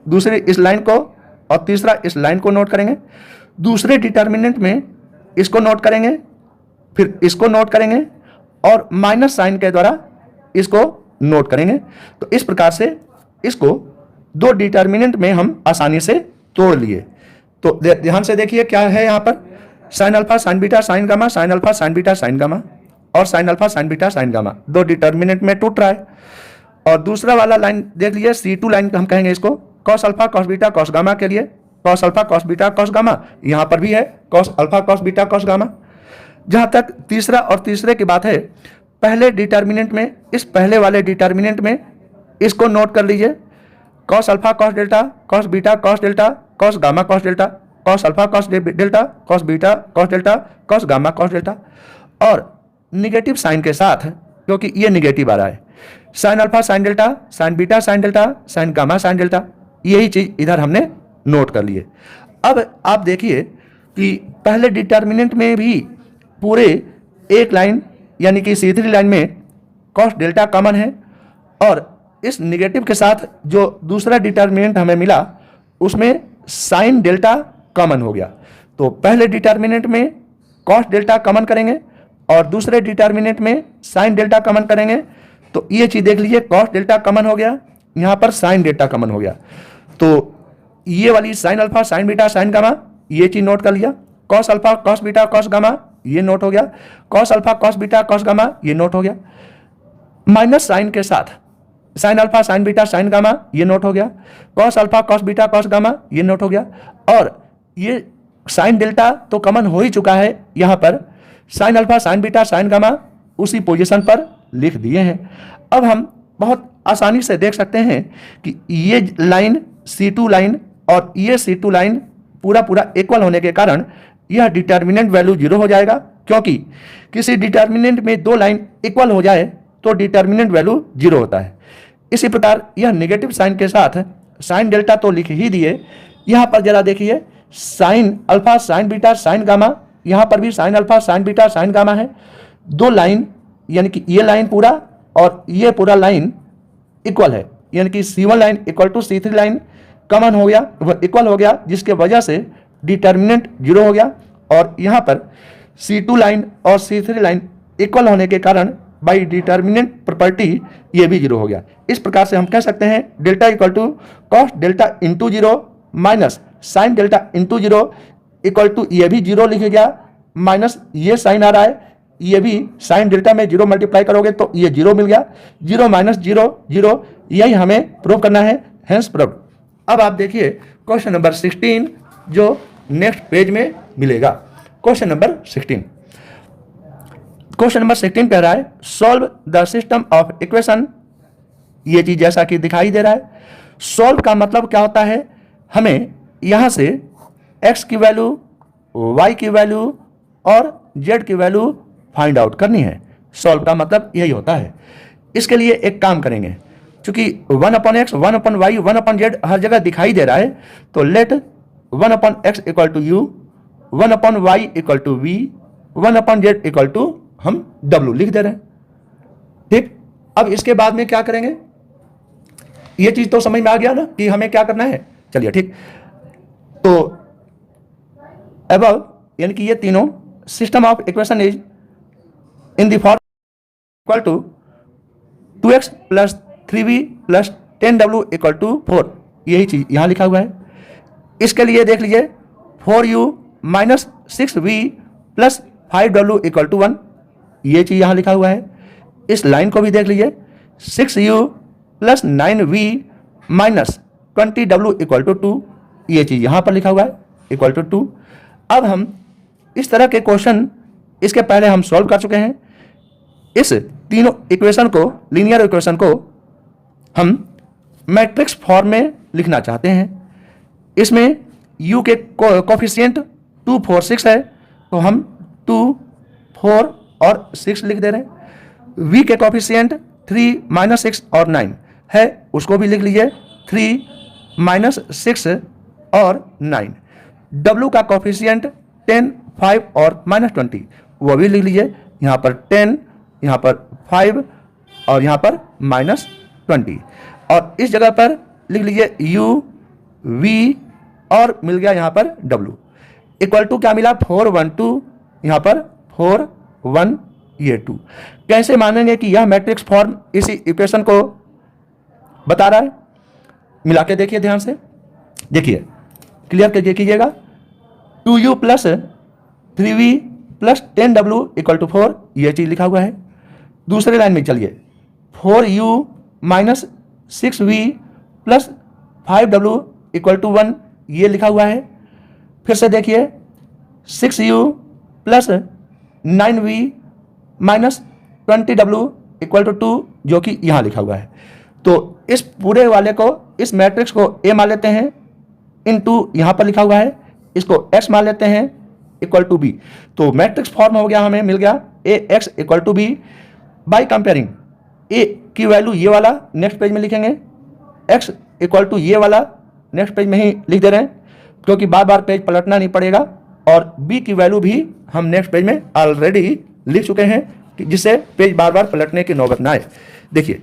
दूसरी इस लाइन को और तीसरा इस लाइन को नोट करेंगे। दूसरे डिटर्मिनेंट में इसको नोट करेंगे, फिर इसको नोट करेंगे और माइनस साइन के द्वारा इसको नोट करेंगे। तो इस प्रकार से इसको दो डिटर्मिनेंट में हम आसानी से तोड़ लिए। तो ध्यान से देखिए क्या है यहाँ पर, sine alpha sine beta sine gamma, sine alpha sine beta sine gamma और sine alpha sine beta sine gamma, दो डिटर्मिनेंट में टूट रहा है। और दूसरा वाला लाइन देख लीजिए, C2 लाइन हम कहेंगे इसको, cos alpha cos beta cos gamma के लिए, cos alpha cos beta cos gamma, यहाँ पर भी है cos alpha cos beta cos gamma. जहाँ तक तीसरा और तीसरे की बात है, पहले डिटर्मिनेंट में, इस पहले वाले डिटर्मिनेंट में इसको नोट कर लीजिए, cos alpha cos delta cos beta cos delta cos gamma cos delta, cos alpha cos delta cos beta cos delta cos gamma cos delta. और निगेटिव साइन के साथ, क्योंकि ये निगेटिव आ रहा है, sign alpha sine delta sign beta sine delta sign gamma sine delta, यही चीज इधर हमने नोट कर लिए। अब आप देखिए कि पहले डिटर्मिनेंट में भी पूरे एक लाइन यानी कि C3 लाइन में कॉस डेल्टा कॉमन है, और इस निगेटिव के साथ जो दूसरा डिटर्मिनेंट हमें मिला उसमें साइन डेल्टा कॉमन हो गया। तो पहले डिटर्मिनेंट में कॉस डेल्टा कॉमन करेंगे और दूसरे डिटर्मिनेंट में साइन डेल्टा कॉमन करेंगे। तो ये चीज देख लीजिए, कॉस डेल्टा कॉमन हो गया, यहाँ पर साइन डेल्टा कॉमन हो गया। तो ये वाली sign alpha sine beta sine gamma, ये चीज नोट कर लिया। Cos alpha cos beta cos gamma, ये नोट हो गया। Cos alpha cos beta cos gamma, ये नोट हो गया। माइनस साइन के साथ sign alpha sine beta sine gamma, ये नोट हो गया। Cos alpha cos beta cos gamma, ये नोट हो गया। और ये साइन डेल्टा तो कॉमन हो ही चुका है, यहाँ पर sine alpha sine beta sine gamma उसी पोजीशन पर लिख दिए हैं। अब हम बहुत आसानी से देख सकते हैं कि ये लाइन C2 लाइन और ये C2 लाइन पूरा पूरा इक्वल होने के कारण यह डिटर्मिनेंट वैल्यू 0 हो जाएगा, क्योंकि किसी डिटर्मिनेंट में दो लाइन इक्वल हो जाए तो डिटर्मिनेंट वैल्यू 0 होता है। इसी प्रकार यह नेगेटिव साइन के साथ साइन डेल्टा तो लिख ही दिए, यहाँ पर जरा देखिए sign alpha sine beta sine gamma, यहाँ पर भी sign alpha sine beta sine gamma है। दो लाइन यानी कि ये लाइन पूरा और ये पूरा लाइन इक्वल है, यानी कि C1 line equal to C3 line common हो गया, वह इक्वल हो गया, जिसके वजह से डिटर्मिनेंट 0 हो गया। और यहाँ पर C2 लाइन और C3 लाइन इक्वल होने के कारण बाई डिटर्मिनेंट प्रॉपर्टी ये भी 0 हो गया। इस प्रकार से हम कह सकते हैं delta equal to cos delta into 0 minus sine delta into 0 equal to ये भी 0 लिख गया, माइनस ये साइन आ रहा है, ये भी साइन डेल्टा में 0 मल्टीप्लाई करोगे तो ये 0 मिल गया। 0 माइनस 0 0, यही हमें प्रूव करना है, हेंस प्रूव्ड। अब आप देखिए क्वेश्चन नंबर 16 जो नेक्स्ट पेज में मिलेगा। क्वेश्चन नंबर 16, क्वेश्चन नंबर 16 कह रहा है solve the system of equation. ये चीज जैसा कि दिखाई दे रहा है, सॉल्व का मतलब क्या होता है, हमें यहां से x की वैल्यू, y की वैल्यू और z की वैल्यू फाइंड आउट करनी है। सॉल्व का मतलब यही होता है। इसके लिए एक काम करेंगे, चूंकि 1/x 1/y 1/z हर जगह दिखाई दे रहा है, तो let 1/x equal to u, 1/y equal to v, 1/z equal to हम w लिख दे रहे हैं। ठीक, अब इसके बाद में क्या करेंगे, ये चीज तो समझ में आ गया ना कि हमें क्या करना है। चलिए ठीक, तो अबव यानी कि ये तीनों system of equation is in the form equal to 2x plus 3v plus 10w equal to 4, यही चीज यहां लिखा हुआ है। इसके लिए देख लीजिए 4u minus 6v plus 5w equal to 1, ये चीज यहां लिखा हुआ है। इस लाइन को भी देख लीजिए 6u plus 9v minus 20w equal to 2, ये चीज यहां पर लिखा हुआ है इक्वल टू 2। अब हम इस तरह के क्वेश्चन इसके पहले हम सॉल्व कर चुके हैं। इस तीनों इक्वेशन को, लीनियर इक्वेशन को हम मैट्रिक्स फॉर्म में लिखना चाहते हैं। इसमें u के कोफिशिएंट 2 4 6 है, तो हम 2 4 और 6 लिख दे रहे हैं। v के कोफिशिएंट 3 माइनस 6 और 9 है, उसको भी लिख लीजिए 3 माइनस 6 और 9। w का कोफिशिएंट 10 5 और माइनस 20, वो भी लिख लीजिए, यहाँ पर 10, यहाँ पर 5 और यहाँ पर माइनस 20। और इस जगह पर लिख लीजिए u v और मिल गया यहाँ पर w। इक्वल टू क्या मिला 4 1 2, यहाँ पर 4 1 ये 2। कैसे मानेंगे कि यह मैट्रिक्स फॉर्म इसी इक्वेशन को बता रहा है? मिला के देखिए ध्यान से, देखिए क्लियर करके कीजिएगा। 2u plus 3v plus 10w equal to 4, ये चीज लिखा हुआ है। दूसरे लाइन में चलिए, 4u minus 6v plus 5w equal to 1, ये लिखा हुआ है। फिर से देखिए 6u plus 9v minus 20w equal to 2, जो कि यहाँ लिखा हुआ है। तो इस पूरे वाले को, इस मैट्रिक्स को a मान लेते हैं, इनटू यहाँ पर लिखा हुआ है, इसको x मान लेते हैं इक्वल टू b। तो मैट्रिक्स फॉर्म हो गया, हमें मिल गया ax equal to b। By comparing a की वैल्यू ये वाला नेक्स्ट पेज में लिखेंगे, x इक्वल टू ये वाला नेक्स्ट पेज में ही लिख दे रहे हैं, क्योंकि बार बार पेज पलटना नहीं पड़ेगा। और b की वैल्यू भी हम नेक्स्ट पेज में ऑलरेडी लिख चुके हैं, जिससे पेज बार बार पलटने की नौबत ना आए। देखिए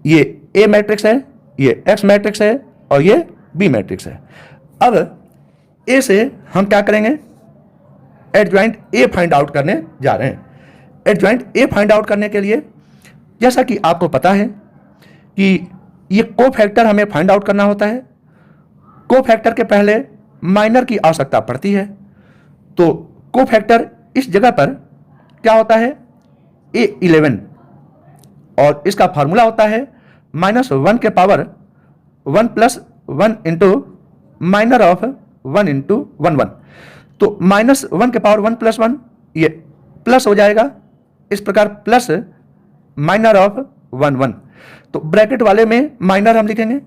ये a मैट्रिक्स है, ये x मैट्रिक्स है और ये b मैट्रिक्स है। अब a से हम क्या करेंगे, एडजॉइंट a फाइंड आउट करने जा रहे हैं। एडजॉइंट a फाइंड आउट करने के लिए, जैसा कि आपको पता है कि ये कोफैक्टर हमें फाइंड आउट करना होता है। कोफैक्टर के पहले माइनर की आवश्यकता पड़ती है। तो कोफैक्टर इस जगह पर क्या होता है, A11, और इसका फार्मूला होता है -1 के power 1 plus 1 into minor of 1 into 1 1। तो -1 के पावर 1 प्लस 1, ये प्लस हो जाएगा, इस प्रकार प्लस माइनर ऑफ 1 1। तो ब्रैकेट वाले में माइनर हम लिखेंगे।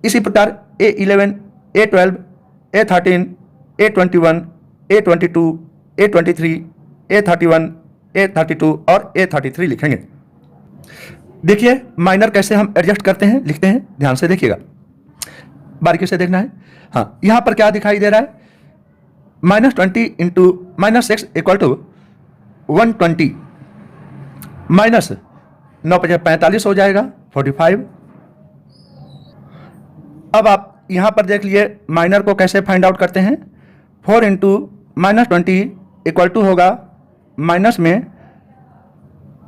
इसी प्रकार A11, A12, A13, A21, A22, A23, A31, A32 और A33 लिखेंगे। देखिए माइनर कैसे हम एडजस्ट करते हैं, लिखते हैं, ध्यान से देखिएगा, बारीकी से देखना है। हाँ, यहां पर क्या दिखाई दे रहा है, -20 इंटू -6 इक्वल टू 120, माइनस 9 × 45 हो जाएगा 45। अब आप यहां पर देख लिए माइनर को कैसे फाइंड आउट करते हैं। 4 इंटू -20 इक्वल टू होगा माइनस में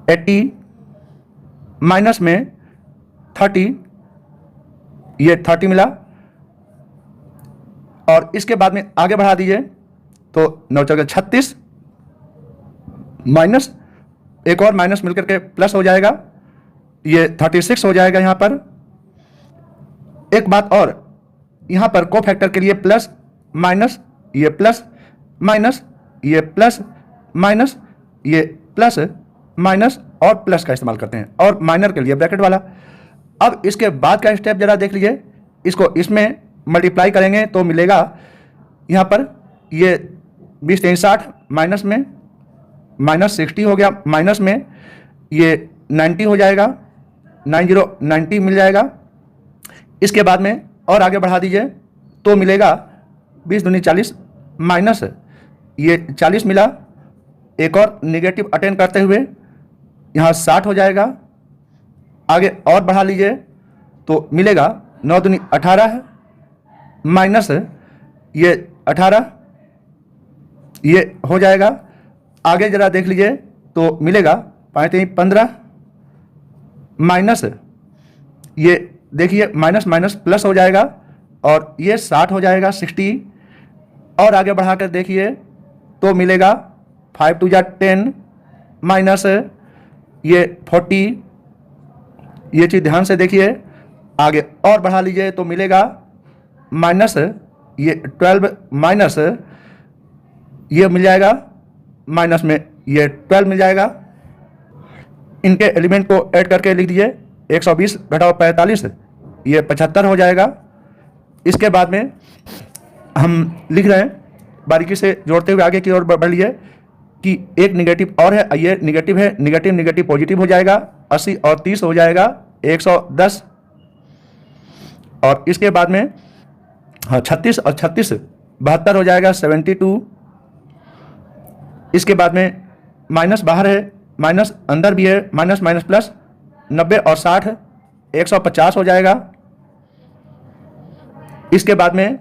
80 माइनस में 30, ये 30 मिला। और इसके बाद में आगे बढ़ा दीजिए तो 9 × 36 माइनस एक और माइनस मिलकर के प्लस हो जाएगा, ये 36 हो जाएगा। यहां पर एक बात और, यहां पर कोफैक्टर के लिए प्लस माइनस, ये प्लस माइनस, ये प्लस माइनस, ये प्लस माइनस और प्लस का इस्तेमाल करते हैं, और माइनर के लिए ब्रैकेट वाला। अब इसके बाद का स्टेप जरा देख लीजिए, इसको इसमें मल्टीप्लाई करेंगे तो मिलेगा यहाँ पर ये 20 × 60 माइनस में -60 हो गया, माइनस में ये 90 हो जाएगा, 90 मिल जाएगा। इसके बाद में और आगे बढ़ा दीजिए तो मिलेगा 20 दूनी 40 माइनस ये 40 मिला, एक और निगेटिव अटेंड करते हुए यहाँ 60 हो जाएगा। आगे और बढ़ा लीजिए तो मिलेगा 9 दूनी 18 माइनस ये 18, ये हो जाएगा। आगे जरा देख लीजिए तो मिलेगा 5 × 15 माइनस ये देखिए माइनस माइनस प्लस हो जाएगा और ये 60 हो जाएगा 60। और आगे बढ़ाकर देखिए तो मिलेगा 5 × 10 माइनस ये 40, ये चीज़ ध्यान से देखिए। आगे और बढ़ा लीजिए तो मिलेगा माइनस ये 12 माइनस ये मिल जाएगा, माइनस में ये 12 मिल जाएगा। इनके एलिमेंट को ऐड करके लिख दीजिए 120 घटाओ 45 ये 75 हो जाएगा। इसके बाद में हम लिख रहे हैं, बारीकी से जोड़ते हुए आगे की ओर बढ़ लिए कि एक निगेटिव और है, ये निगेटिव है, निगेटिव निगेटिव पॉजिटिव हो जाएगा, 80 और 30 हो जाएगा 110। और इसके बाद में हाँ 36 और 36 72 हो जाएगा 72। इसके बाद में माइनस बाहर है, माइनस अंदर भी है, माइनस माइनस प्लस 90 और 60 150 हो जाएगा। इसके बाद में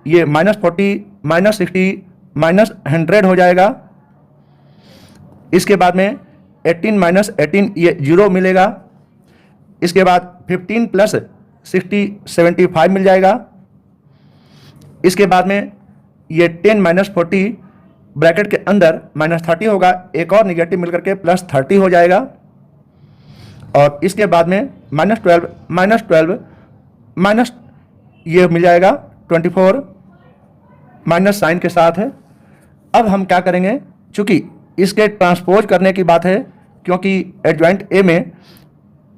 ये -40 -60 -100 हो जाएगा। इसके बाद में 18 -18 ये 0 मिलेगा। इसके बाद 15 + 60 75 मिल जाएगा। इसके बाद में ये 10 -40 ब्रैकेट के अंदर -30 होगा, एक और निगेटिव मिलकर के +30 हो जाएगा। और इसके बाद में -12 माइनस ये मिल जाएगा 24 माइनस साइन के साथ है। अब हम क्या करेंगे, चूंकि इसके ट्रांसपोज करने की बात है, क्योंकि एडजॉइंट ए में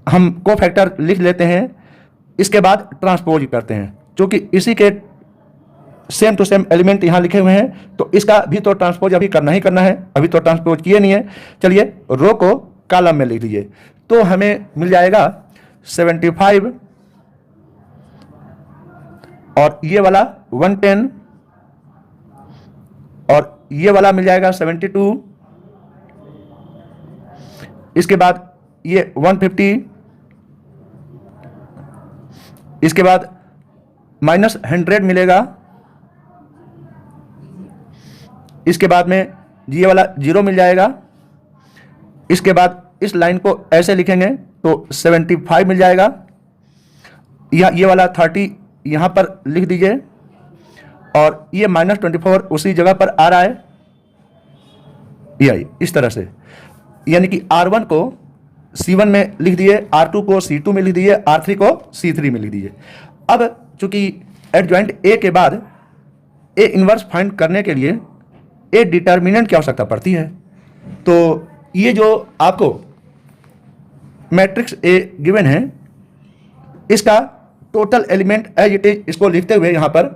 हम कोफैक्टर लिख लेते हैं, इसके बाद ट्रांसपोज करते हैं। चूंकि इसी के सेम टू सेम एलिमेंट यहाँ लिखे हुए हैं, तो इसका भी तो ट्रांसपोज अभी करना ही करना है, अभी तो ट्रांसपोज किए नहीं है। चलिए रो को कॉलम में लिख दीजिए, तो हमें मिल जाएगा 75 और ये वाला 110 और ये वाला मिल जाएगा 72। इसके बाद ये 150, इसके बाद -100 मिलेगा। इसके बाद में ये वाला 0 मिल जाएगा। इसके बाद इस लाइन को ऐसे लिखेंगे तो 75 मिल जाएगा। ये वाला 30 यहाँ पर लिख दीजिए और ये -24 उसी जगह पर आ रहा है, ये इस तरह से, यानी कि R1 को C1 में लिख दिए, R2 को C2 में लिख दिए, R3 को C3 में लिख दिए। अब चूंकि एडजॉइंट ए के बाद ए इनवर्स फाइंड करने के लिए ए डिटर्मिनेंट की आवश्यकता पड़ती है, तो ये जो आपको मैट्रिक्स ए गिवन है, इसका total element as it is, इसको लिखते हुए यहाँ पर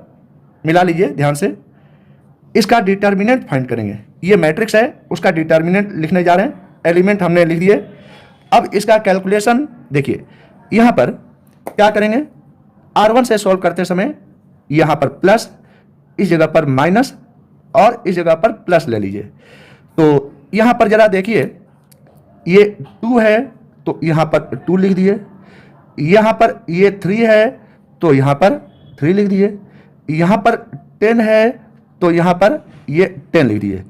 मिला लीजिए ध्यान से, इसका डिटर्मिनेंट फाइंड करेंगे। ये मैट्रिक्स है, उसका डिटर्मिनेंट लिखने जा रहे हैं, एलिमेंट हमने लिख दिए। अब इसका कैलकुलेशन देखिए, यहाँ पर क्या करेंगे, R1 से सॉल्व करते समय यहाँ पर प्लस, इस जगह पर माइनस और इस जगह पर प्लस ले लीजिए। तो यहाँ पर जरा देखिए, ये 2 है तो यहाँ पर 2 लिख दिए, यहाँ पर ये 3 है तो यहाँ पर 3 लिख दिए, यहाँ पर 10 है तो यहाँ पर ये 10 लिख दिए।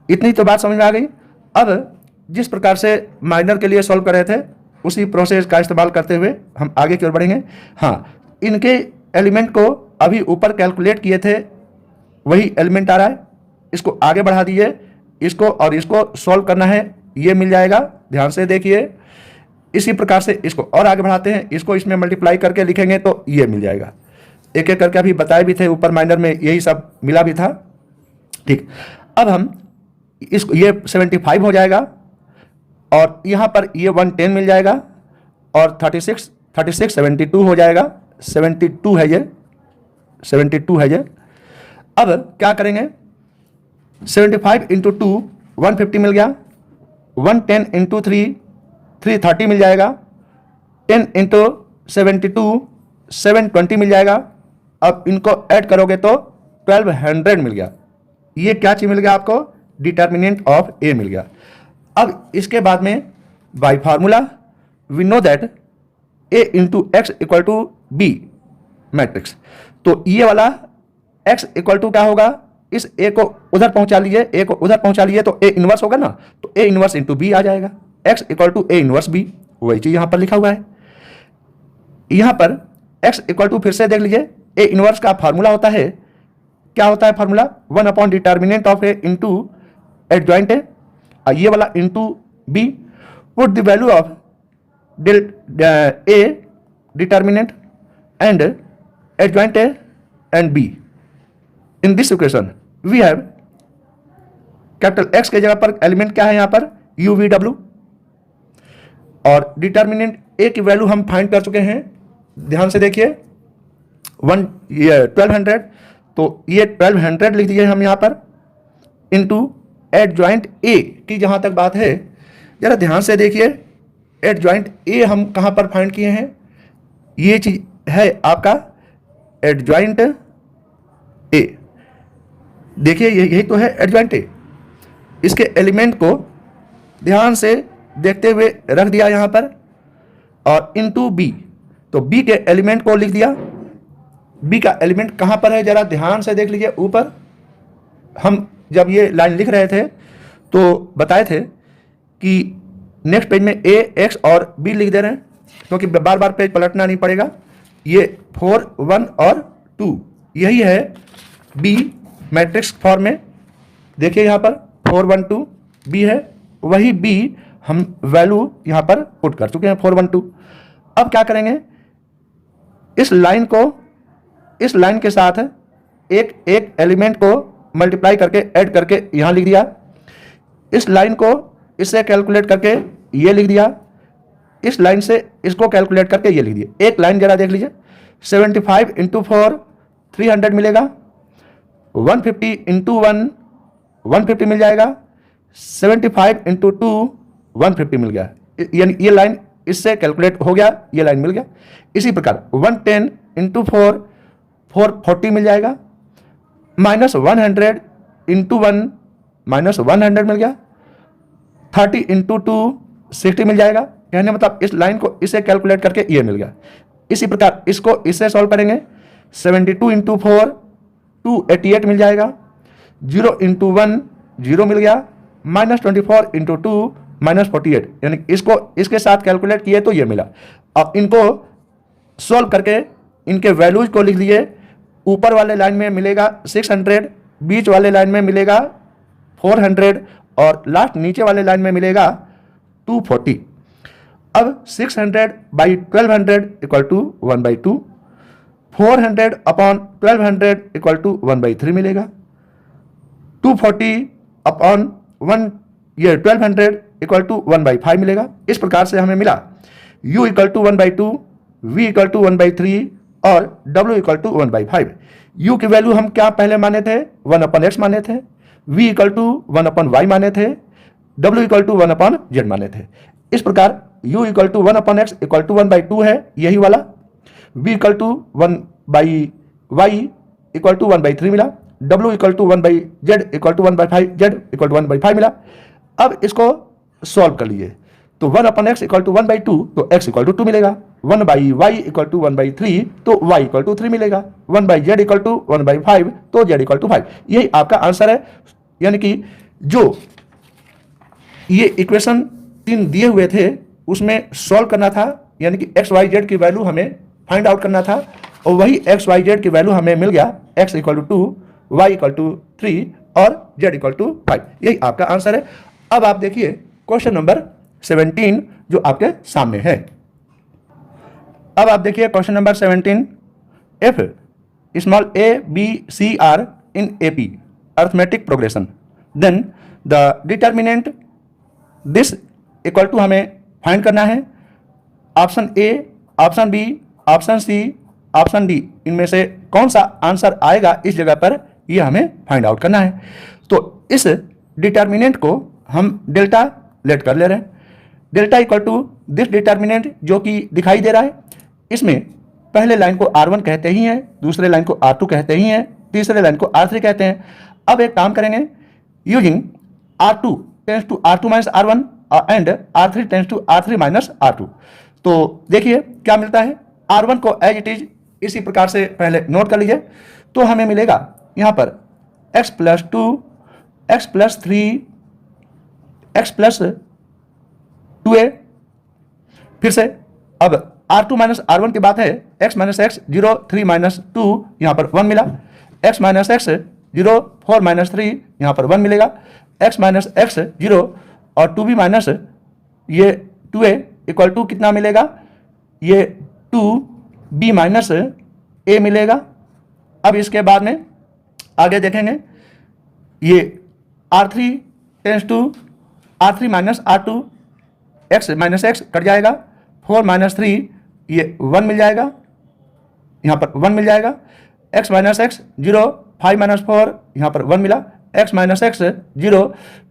इतनी तो बात समझ में आ गई। अब जिस प्रकार से माइनर के लिए सॉल्व कर रहे थे, उसी प्रोसेस का इस्तेमाल करते हुए हम आगे की ओर बढ़ेंगे। हाँ, इनके एलिमेंट को अभी ऊपर कैलकुलेट किए थे, वही एलिमेंट आ रहा है, इसको आगे बढ़ा दीजिए, इसको और इसको सॉल्व करना है, ये मिल जाएगा। ध्यान से देखिए, इसी प्रकार से इसको और आगे बढ़ाते हैं, इसको इसमें मल्टीप्लाई करके लिखेंगे तो ये मिल जाएगा। एक एक करके अभी बताए भी थे, ऊपर माइनर में यही सब मिला भी था। ठीक, अब हम इसको, ये 75 हो जाएगा और यहाँ पर ये 110 मिल जाएगा और 36 72 हो जाएगा। 72 है ये, 72 है ये। अब क्या करेंगे, 75 × 2 150 मिल गया, 110 × 3 330 मिल जाएगा, 10 × 72 720 मिल जाएगा। अब इनको ऐड करोगे तो 1200 मिल गया। ये क्या चीज मिल गया आपको, डिटर्मिनेंट ऑफ ए मिल गया। अब इसके बाद में by formula we know that a × x = b matrix. तो ये वाला x = क्या होगा, इस a को उधर पहुंचा लीजिए, a को उधर पहुंचा लीजिए तो a इनवर्स होगा ना, तो a इनवर्स × b आ जाएगा। x = a इनवर्स b, वही चीज यहां पर लिखा हुआ है। यहां पर x = फिर से देख लीजिए, a इनवर्स का फार्मूला होता है, क्या होता है formula, 1 determinant of a × adjoint A, ये वाला × b, put the value of a determinant and adjoint a and b। In this equation we have capital X के जगह पर एलिमेंट क्या है यहाँ पर, u v w, और डिटर्मिनेंट a की वैल्यू हम फाइंड कर चुके हैं। ध्यान से देखिए, 1200, तो ये 1200 लिख दिए हम यहाँ पर, इनटू एडजॉइंट ए की जहाँ तक बात है, जरा ध्यान से देखिए, एडजॉइंट ए हम कहाँ पर फाइंड किए हैं, ये चीज है आपका एडजॉइंट ए। देखिए यही तो है एडजॉइंट ए। इसके एलिमेंट को ध्यान से देखते हुए रख दिया यहाँ पर और इनटू बी, तो बी के एलिमेंट को लिख दिया। बी का एलिमेंट कहाँ पर है, जरा ध्यान से देख लीजिए, ऊपर हम जब ये लाइन लिख रहे थे तो बताए थे कि नेक्स्ट पेज में ए, एक्स और बी लिख दे रहे हैं, क्योंकि बार बार पेज पलटना नहीं पड़ेगा। ये 4, 1 और 2 यही है बी मैट्रिक्स फॉर्म में। देखिए यहाँ पर 4, 1, 2 बी है, वही बी हम वैल्यू यहाँ पर पुट कर चुके हैं 4, 1, 2। अब क्या करेंगे, इस लाइन के साथ एक एक एलिमेंट को मल्टीप्लाई करके ऐड करके यहाँ लिख दिया, इस लाइन को इससे कैलकुलेट करके ये लिख दिया, इस लाइन से इसको कैलकुलेट करके ये लिख दिया। एक लाइन जरा देख लीजिए, 75 इंटू 4 300 मिलेगा, 150 इंटू 1 150 मिल जाएगा, 75 इंटू 2 150 मिल गया, यानी ये लाइन इससे कैलकुलेट हो गया, ये लाइन मिल गया। इसी प्रकार 110 इंटू 4 440 मिल जाएगा, माइनस 100 इंटू 1 माइनस 100 मिल गया, 30 इंटू 2 60 मिल जाएगा। कहने मतलब इस लाइन को इसे कैलकुलेट करके ये मिल गया। इसी प्रकार इसको इससे सॉल्व करेंगे, 72 इंटू 4 288 मिल जाएगा, 0 इंटू 1 0 मिल गया, माइनस 24 इंटू 2 माइनस 48, यानी इसको इसके साथ कैलकुलेट किए तो ये मिला। अब इनको सॉल्व करके इनके वैल्यूज को लिख लिए। ऊपर वाले लाइन में मिलेगा 600, बीच वाले लाइन में मिलेगा 400 और लास्ट नीचे वाले लाइन में मिलेगा 240। अब 600 by 1200 equal to 1/2, 400 upon 1200 equal to 1/3 मिलेगा, 240 अपॉन 1200 इक्वल टू 1/5 मिलेगा। इस प्रकार से हमें मिला u equal to 1/2, v equal to 1/3 और w इक्वल टू 1/5। u की वैल्यू हम क्या पहले माने थे, 1/x माने थे, v इक्वल टू 1/y माने थे, w इक्वल टू 1/z माने थे। इस प्रकार u equal to 1/x equal to 1/2 है यही वाला, v equal to 1/y equal to 1/3 मिला, w equal to 1/z equal to 1/5, z equal to 1/5 मिला। अब इसको सॉल्व कर लीजिए, तो 1/x इक्वल टू 1/2 तो x इक्वल टू 2 मिलेगा, 1/y इक्वल टू 1/3 तो y इक्वल टू 3 मिलेगा, 1/z इक्वल टू 1/5 तो z इक्वल टू 5। यही आपका आंसर है। यानी कि जो ये इक्वेशन 3 दिए हुए थे उसमें सॉल्व करना था, यानी कि x y z की वैल्यू हमें फाइंड आउट करना था, और वही x y z की वैल्यू हमें मिल गया, x equal to 2, y equal to 3 और z इक्वल टू 5। यही आपका आंसर है। अब आप देखिए क्वेश्चन नंबर 17 जो आपके सामने है। अब आप देखिए question number 17, if small a b c are in AP arithmetic progression then the determinant this equal to हमें फाइंड करना है। Option A, option B, option C, option D, इनमें से कौन सा आंसर आएगा इस जगह पर, यह हमें फाइंड आउट करना है। तो इस डिटर्मिनेंट को हम डेल्टा लेट कर ले रहे हैं। Delta equal to this determinant जो कि दिखाई दे रहा है, इसमें पहले लाइन को R1 कहते ही हैं, दूसरे लाइन को R2 कहते ही हैं, तीसरे लाइन को R3 कहते हैं। अब एक काम करेंगे, using R2 tends to R2 minus R1 and R3 tends to R3 minus R2। तो देखिए क्या मिलता है, R1 को एज इट इज इसी प्रकार से पहले नोट कर लीजिए, तो हमें मिलेगा यहाँ पर x plus 2, x plus 3, x plus 2a। फिर से अब R2 माइनस R1 की बात है, x माइनस x 0, 3 माइनस 2 यहाँ पर 1 मिला, x माइनस x 0, 4 माइनस 3 यहाँ पर 1 मिलेगा, x माइनस x 0 और 2b माइनस ये 2a इक्वल टू कितना मिलेगा, ये 2b माइनस a मिलेगा। अब इसके बाद में आगे देखेंगे, ये R3 tends to R3 minus R2, x minus x cut जाएगा, 4 माइनस 3 ये 1 मिल जाएगा, यहाँ पर 1 मिल जाएगा, x माइनस x 0, 5 माइनस 4 यहाँ पर 1 मिला, x minus x 0,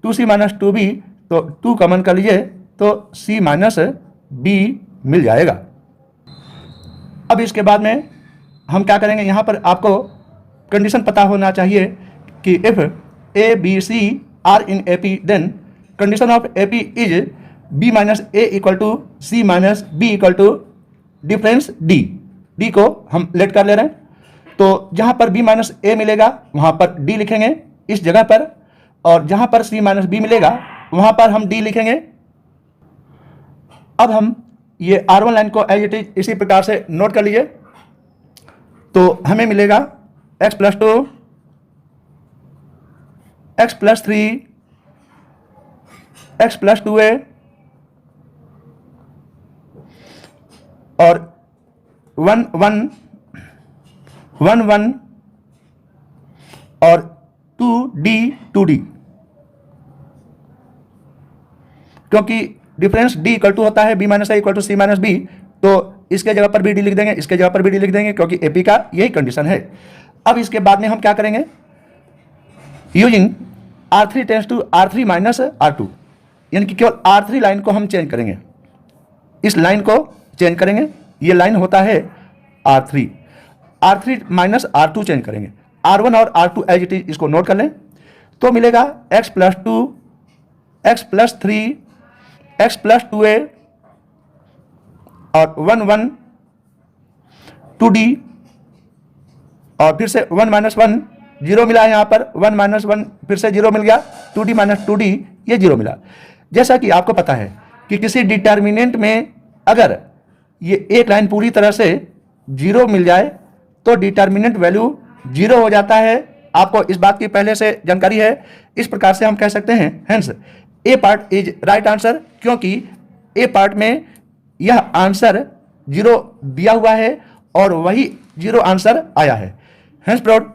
2c minus 2b तो 2 कॉमन कर लीजिए तो c माइनस b मिल जाएगा। अब इसके बाद में हम क्या करेंगे, यहाँ पर आपको कंडीशन पता होना चाहिए कि if a b c are in AP then condition of AP is b minus a equal to c minus b equal to difference d को हम लेट कर ले रहे हैं। तो जहाँ पर b माइनस a मिलेगा वहाँ पर d लिखेंगे। इस जगह पर, और जहां पर c माइनस बी मिलेगा वहां पर हम d लिखेंगे। अब हम ये R1 लाइन को एज इट इज इसी प्रकार से नोट कर लीजिए। तो हमें मिलेगा x plus 2, x plus 3, x plus 2a और 1 1 1 1 और 2d 2d, क्योंकि डिफरेंस d इक्वल टू होता है b minus a equal to c minus b, तो इसके जगह पर भी d लिख देंगे, इसके जगह पर भी d लिख देंगे, क्योंकि AP का यही कंडीशन है। अब इसके बाद में हम क्या करेंगे, using R3 tends to R3 minus R2, यानी कि केवल R3 लाइन को हम चेंज करेंगे, इस लाइन को चेंज करेंगे। ये लाइन होता है R3 माइनस R2 चेंज करेंगे। R1 और R2 एज इट इज इसको नोट कर लें। तो मिलेगा x plus 2, x plus 3, x plus 2a और 1 1 2d और फिर से 1 माइनस 1 जीरो मिला है यहाँ पर, 1 माइनस 1 फिर से जीरो मिल गया, 2d माइनस 2d ये जीरो मिला। जैसा कि आपको पता है कि किसी डिटर्मिनेंट में अगर ये एक लाइन पूरी तरह से जीरो मिल जाए तो डिटर्मिनेंट वैल्यू जीरो हो जाता है। आपको इस बात की पहले से जानकारी है। इस प्रकार से हम कह सकते हैं hence A part is right answer, क्योंकि ए पार्ट में यह आंसर जीरो दिया हुआ है और वही जीरो आंसर आया है। हेंस प्रोड।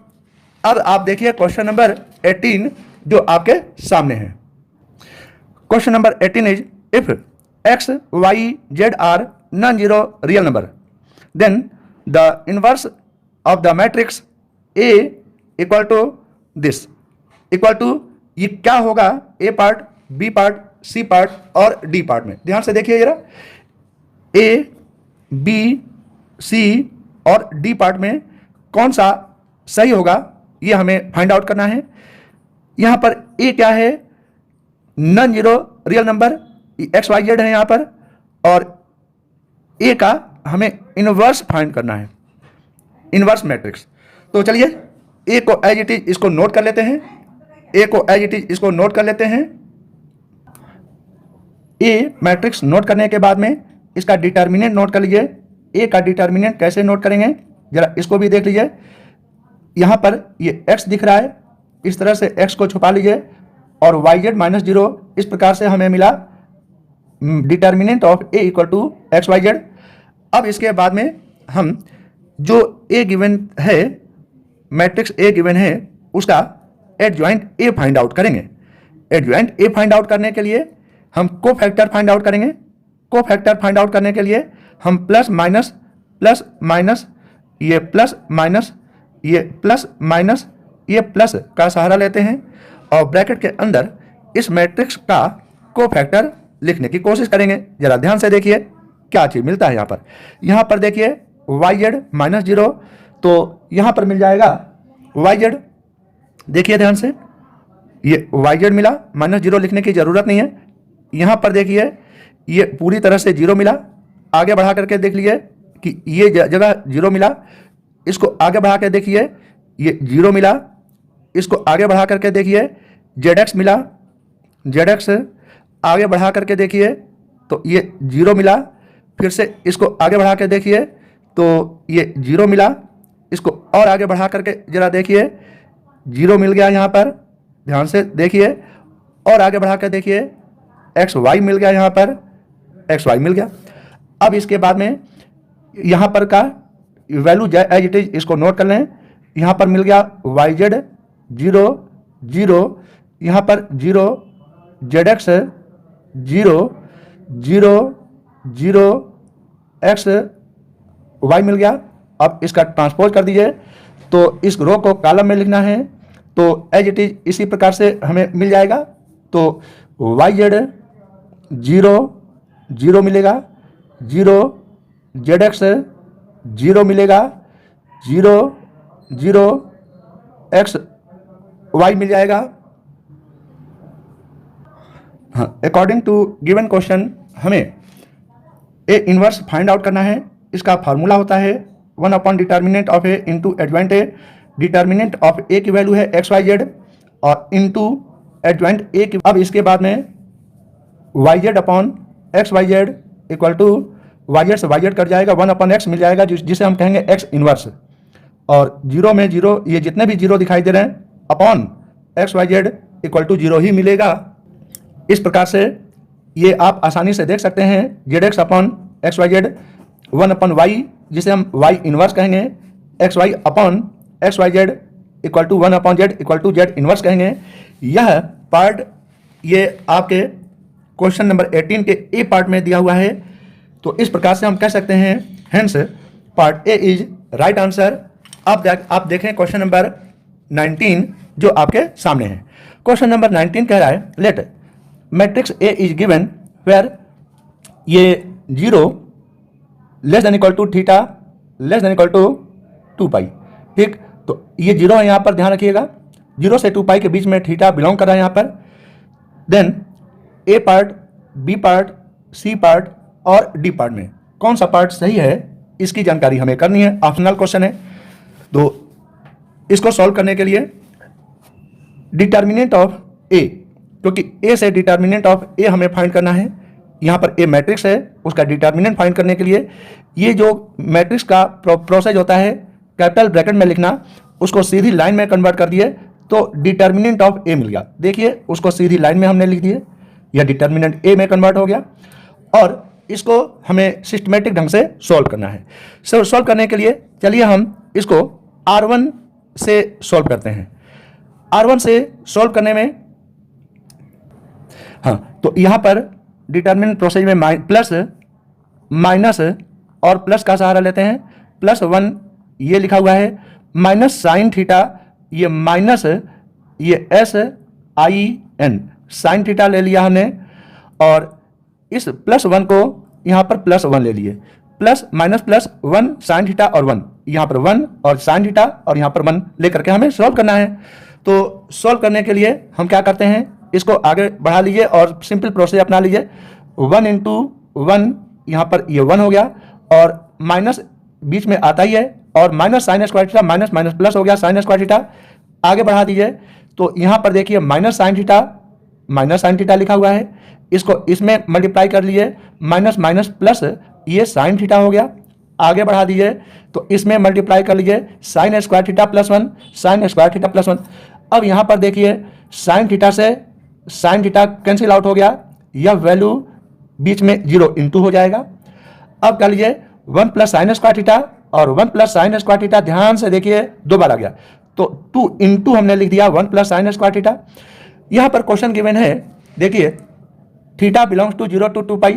अब आप देखिए क्वेश्चन नंबर 18 जो आपके सामने है। Question number 18 is if x, y, z are non zero real number then the inverse of the matrix A equal to this, equal to ये क्या होगा, A part, B part, C part और D पार्ट में। ध्यान से देखिए जरा, A, B, C और D पार्ट में कौन सा सही होगा ये हमें फाइंड आउट करना है। यहाँ पर A क्या है, non zero real number x y z है यहाँ पर, और A का हमें इनवर्स फाइंड करना है, इनवर्स मैट्रिक्स। तो चलिए ए को एज इट इज इसको नोट कर लेते हैं, ए को एज इट इज इसको नोट कर लेते हैं। ए मैट्रिक्स नोट करने के बाद में इसका डिटर्मिनेंट नोट कर लीजिए। ए का डिटर्मिनेंट कैसे नोट करेंगे जरा इसको भी देख लीजिए। यहाँ पर ये x दिख रहा है, इस तरह से x को छुपा लीजिए और yz माइनस जीरो, इस प्रकार से हमें मिला determinant of A equal to x y z. अब इसके बाद में हम जो ए गिवन है, मैट्रिक्स ए गिवन है, उसका एडजॉइंट ए फाइंड आउट करेंगे। एडजॉइंट ए फाइंड आउट करने के लिए हम को फैक्टर फाइंड आउट करेंगे। को फैक्टर फाइंड आउट करने के लिए हम प्लस माइनस ये प्लस माइनस ये प्लस माइनस ये प्लस का सहारा लेते हैं और ब्रैकेट के अंदर इस मैट्रिक्स का को फैक्टर लिखने की कोशिश करेंगे। जरा ध्यान से देखिए क्या चीज मिलता है। यहाँ पर देखिए वाई जेड माइनस जीरो, तो यहाँ पर मिल जाएगा वाई जेड। देखिए ध्यान से, ये वाई जेड मिला, माइनस जीरो लिखने की जरूरत नहीं है। यहाँ पर देखिए ये पूरी तरह से जीरो मिला। आगे बढ़ा करके देख लीजिए कि ये जगह जीरो मिला, इसको आगे बढ़ा कर देखिए ये जीरो मिला, इसको आगे बढ़ा करके देखिए जेड एक्स मिला, जेड एक्स आगे बढ़ा करके देखिए तो ये जीरो मिला, फिर से इसको आगे बढ़ा के देखिए तो ये जीरो मिला, इसको और आगे बढ़ा करके जरा देखिए जीरो मिल गया यहाँ पर, ध्यान से देखिए, और आगे बढ़ा कर देखिए एक्स वाई मिल गया, यहाँ पर एक्स वाई मिल गया। अब इसके बाद में यहाँ पर का वैल्यू एज इट इज इसको नोट कर लें। यहाँ पर मिल गया वाई जेड जीरो जीरो, यहाँ पर zero, z x zero zero zero, x y मिल गया। अब इसका ट्रांसपोज कर दीजिए तो इस रो को कॉलम में लिखना है, तो एज इट इज इसी प्रकार से हमें मिल जाएगा। तो वाई जेड जीरो जीरो मिलेगा, जीरो, जेड एक्स जीरो मिलेगा, जीरो जीरो, एक्स वाई मिल जाएगा। हाँ, अकॉर्डिंग टू गिवन क्वेश्चन हमें ए इनवर्स फाइंड आउट करना है। इसका फार्मूला होता है 1 upon determinant of A into adjoint A. Determinant of A की वैल्यू है एक्स वाई जेड और इंटू एडजॉइंट ए की। अब इसके बाद में y z upon x y z equal to y z से वाई जेड कट जाएगा, 1/x मिल जाएगा जिसे हम कहेंगे एक्स इनवर्स। और जीरो में जीरो, ये जितने भी जीरो दिखाई दे रहे हैं upon x y z equal to zero ही मिलेगा। इस प्रकार से ये आप आसानी से देख सकते हैं z x upon x y z 1/y जिसे हम वाई इनवर्स कहेंगे, x y upon x y z equal to 1/z equal to z inverse कहेंगे। यह पार्ट ये आपके क्वेश्चन नंबर 18 के ए पार्ट में दिया हुआ है। तो इस प्रकार से हम कह सकते हैं hence part A is right answer. आप देखें क्वेश्चन नंबर 19 जो आपके सामने है। क्वेश्चन नंबर 19 कह रहा है let matrix A is given where ये 0 less than equal to theta less than equal to 2 pi. ठीक, तो ये 0 है यहाँ पर, ध्यान रखिएगा 0 से 2 पाई के बीच में थीटा बिलोंग कर रहा है यहाँ पर। Then A part, B part, C part और डी पार्ट में कौन सा पार्ट सही है इसकी जानकारी हमें करनी है। ऑप्शनल क्वेश्चन है, तो इसको सॉल्व करने के लिए डिटर्मिनेंट ऑफ ए, क्योंकि ए से डिटर्मिनेंट ऑफ ए हमें फाइंड करना है। यहाँ पर ए मैट्रिक्स है, उसका डिटर्मिनेंट फाइंड करने के लिए ये जो मैट्रिक्स का प्रोसेस होता है कैपिटल ब्रैकेट में लिखना, उसको सीधी लाइन में कन्वर्ट कर दिए तो डिटर्मिनेंट ऑफ ए मिल गया। देखिए उसको सीधी लाइन में हमने लिख दिए, यह डिटर्मिनेंट ए में कन्वर्ट हो गया। और इसको हमें सिस्टमेटिक ढंग से सॉल्व करना है। सॉल्व करने के लिए चलिए हम इसको R1 से सॉल्व करते हैं। R1 से सॉल्व करने में हाँ, तो यहाँ पर डिटर्मिनेंट प्रोसेस में प्लस माइनस और प्लस का सहारा लेते हैं। +1 ये लिखा हुआ है, माइनस साइन थीटा, ये माइनस ये SIN साइन थीटा ले लिया हमने, और इस +1 को यहाँ पर +1 ले लिए, plus minus plus 1 sine theta और 1, यहाँ पर 1 और साइन थीटा और यहाँ पर 1 लेकर के हमें सॉल्व करना है। तो सॉल्व करने के लिए हम क्या करते हैं, इसको आगे बढ़ा लीजिए और सिंपल प्रोसेस अपना लीजिए। 1 × 1 यहाँ पर ये 1 हो गया और माइनस बीच में आता ही है, और minus sine square theta minus minus plus हो गया साइन स्क्वायर थीटा। आगे बढ़ा दीजिए तो यहाँ पर देखिए माइनस साइन थीटा लिखा हुआ है, इसको इसमें मल्टीप्लाई कर लिए, माइनस माइनस प्लस ये साइन थीटा हो गया। आगे बढ़ा दीजिए तो इसमें मल्टीप्लाई कर लीजिए sine square theta +1 sine square theta +1। अब यहाँ पर देखिए साइन थीटा से साइन थीटा कैंसिल आउट हो गया, यह वैल्यू बीच में 0 × हो जाएगा। अब कर लीजिए 1 + साइन स्क्वायर थीटा और 1 + साइन स्क्वायर थीटा, ध्यान से देखिए 2 बार आ गया, तो 2 × हमने लिख दिया 1 + साइन स्क्वायर थीटा। यहाँ पर क्वेश्चन गिवन है, देखिए थीटा बिलोंग्स टू 0 to 2 पाई,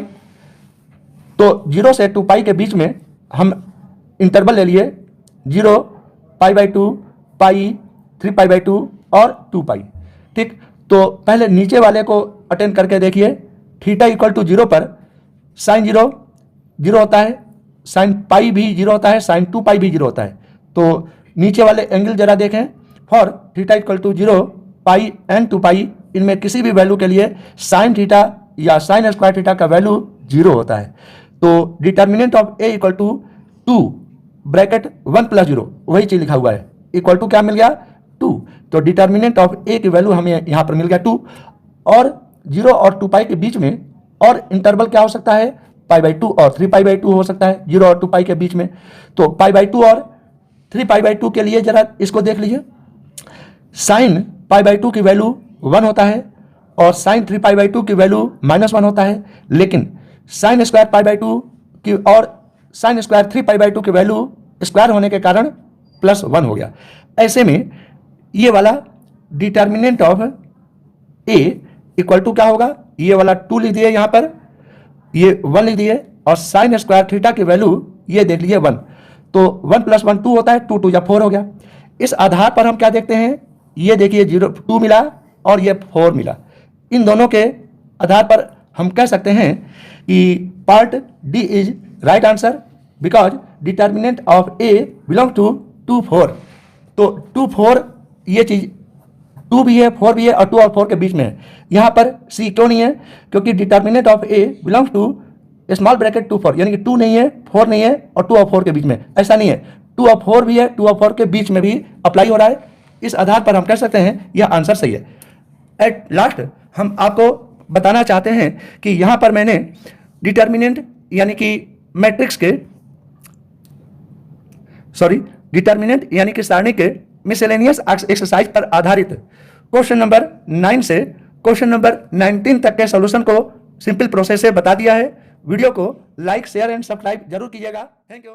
तो 0 से 2 पाई के बीच में हम इंटरवल ले लिए 0 π/2 पाई 3 π/2 और 2 पाई। ठीक, तो पहले नीचे वाले को अटेंड करके देखिए, थीटा = 0 पर साइन 0 होता है, साइन पाई भी 0 होता है, साइन 2 पाई भी 0 होता है। तो नीचे वाले एंगल जरा देखें, फॉर थीटा = 0 पाई एंड 2 पाई, इनमें किसी भी वैल्यू के लिए साइन थीटा या साइन स्क्वायर थीटा का वैल्यू 0 होता है। तो डिटर्मिनेंट ऑफ ए = 2 ब्रैकेट 1 + 0 वही चीज लिखा हुआ है, इक्वल टू क्या मिल गया 2। तो डिटर्मिनेंट ऑफ ए की वैल्यू हमें यहाँ पर मिल गया 2, और 0 और 2 पाई के बीच में और इंटरवल क्या हो सकता है π/2 और 3 π/2 हो सकता है 0 और 2 पाई के बीच में। तो π/2 और 3 π/2 के लिए जरा इसको देख लीजिए, साइन π/2 की वैल्यू 1 होता है और साइन 3 π/2 की वैल्यू -1 होता है, लेकिन साइन स्क्वायर π/2 की और साइन स्क्वायर 3 π/2 की वैल्यू स्क्वायर होने के कारण +1 हो गया। ऐसे में ये वाला determinant of A equal to क्या होगा, ये वाला 2 लिख दिए, यहाँ पर ये 1 लिख दिए, और साइन स्क्वायर थीटा की वैल्यू ये देख लीजिए 1, तो 1 + 1 2 होता है, 2 × 2 4 हो गया। इस आधार पर हम क्या देखते हैं, ये देखिए 2 मिला और ये 4 मिला, इन दोनों के आधार पर हम कह सकते हैं कि part D is right answer because determinant of A belong to 2 4। तो 2 4 ये चीज 2 भी है 4 भी है और 2 और 4 के बीच में है। यहाँ पर सी क्यों नहीं है, क्योंकि determinant of A belongs to small bracket 2 4, यानी कि 2 नहीं है 4 नहीं है और 2 और 4 के बीच में, ऐसा नहीं है 2 और 4 भी है, 2 और 4 के बीच में भी अप्लाई हो रहा है। इस आधार पर हम कह सकते हैं यह आंसर सही है। एट लास्ट हम आपको बताना चाहते हैं कि यहाँ पर मैंने डिटर्मिनेंट यानी कि मैट्रिक्स के डिटर्मिनेंट यानी कि सारणी के मिसलेनियस एक्सरसाइज पर आधारित क्वेश्चन नंबर 9 से क्वेश्चन नंबर 19 तक के सॉल्यूशन को सिंपल प्रोसेस से बता दिया है। वीडियो को लाइक शेयर एंड सब्सक्राइब जरूर कीजिएगा। Thank you.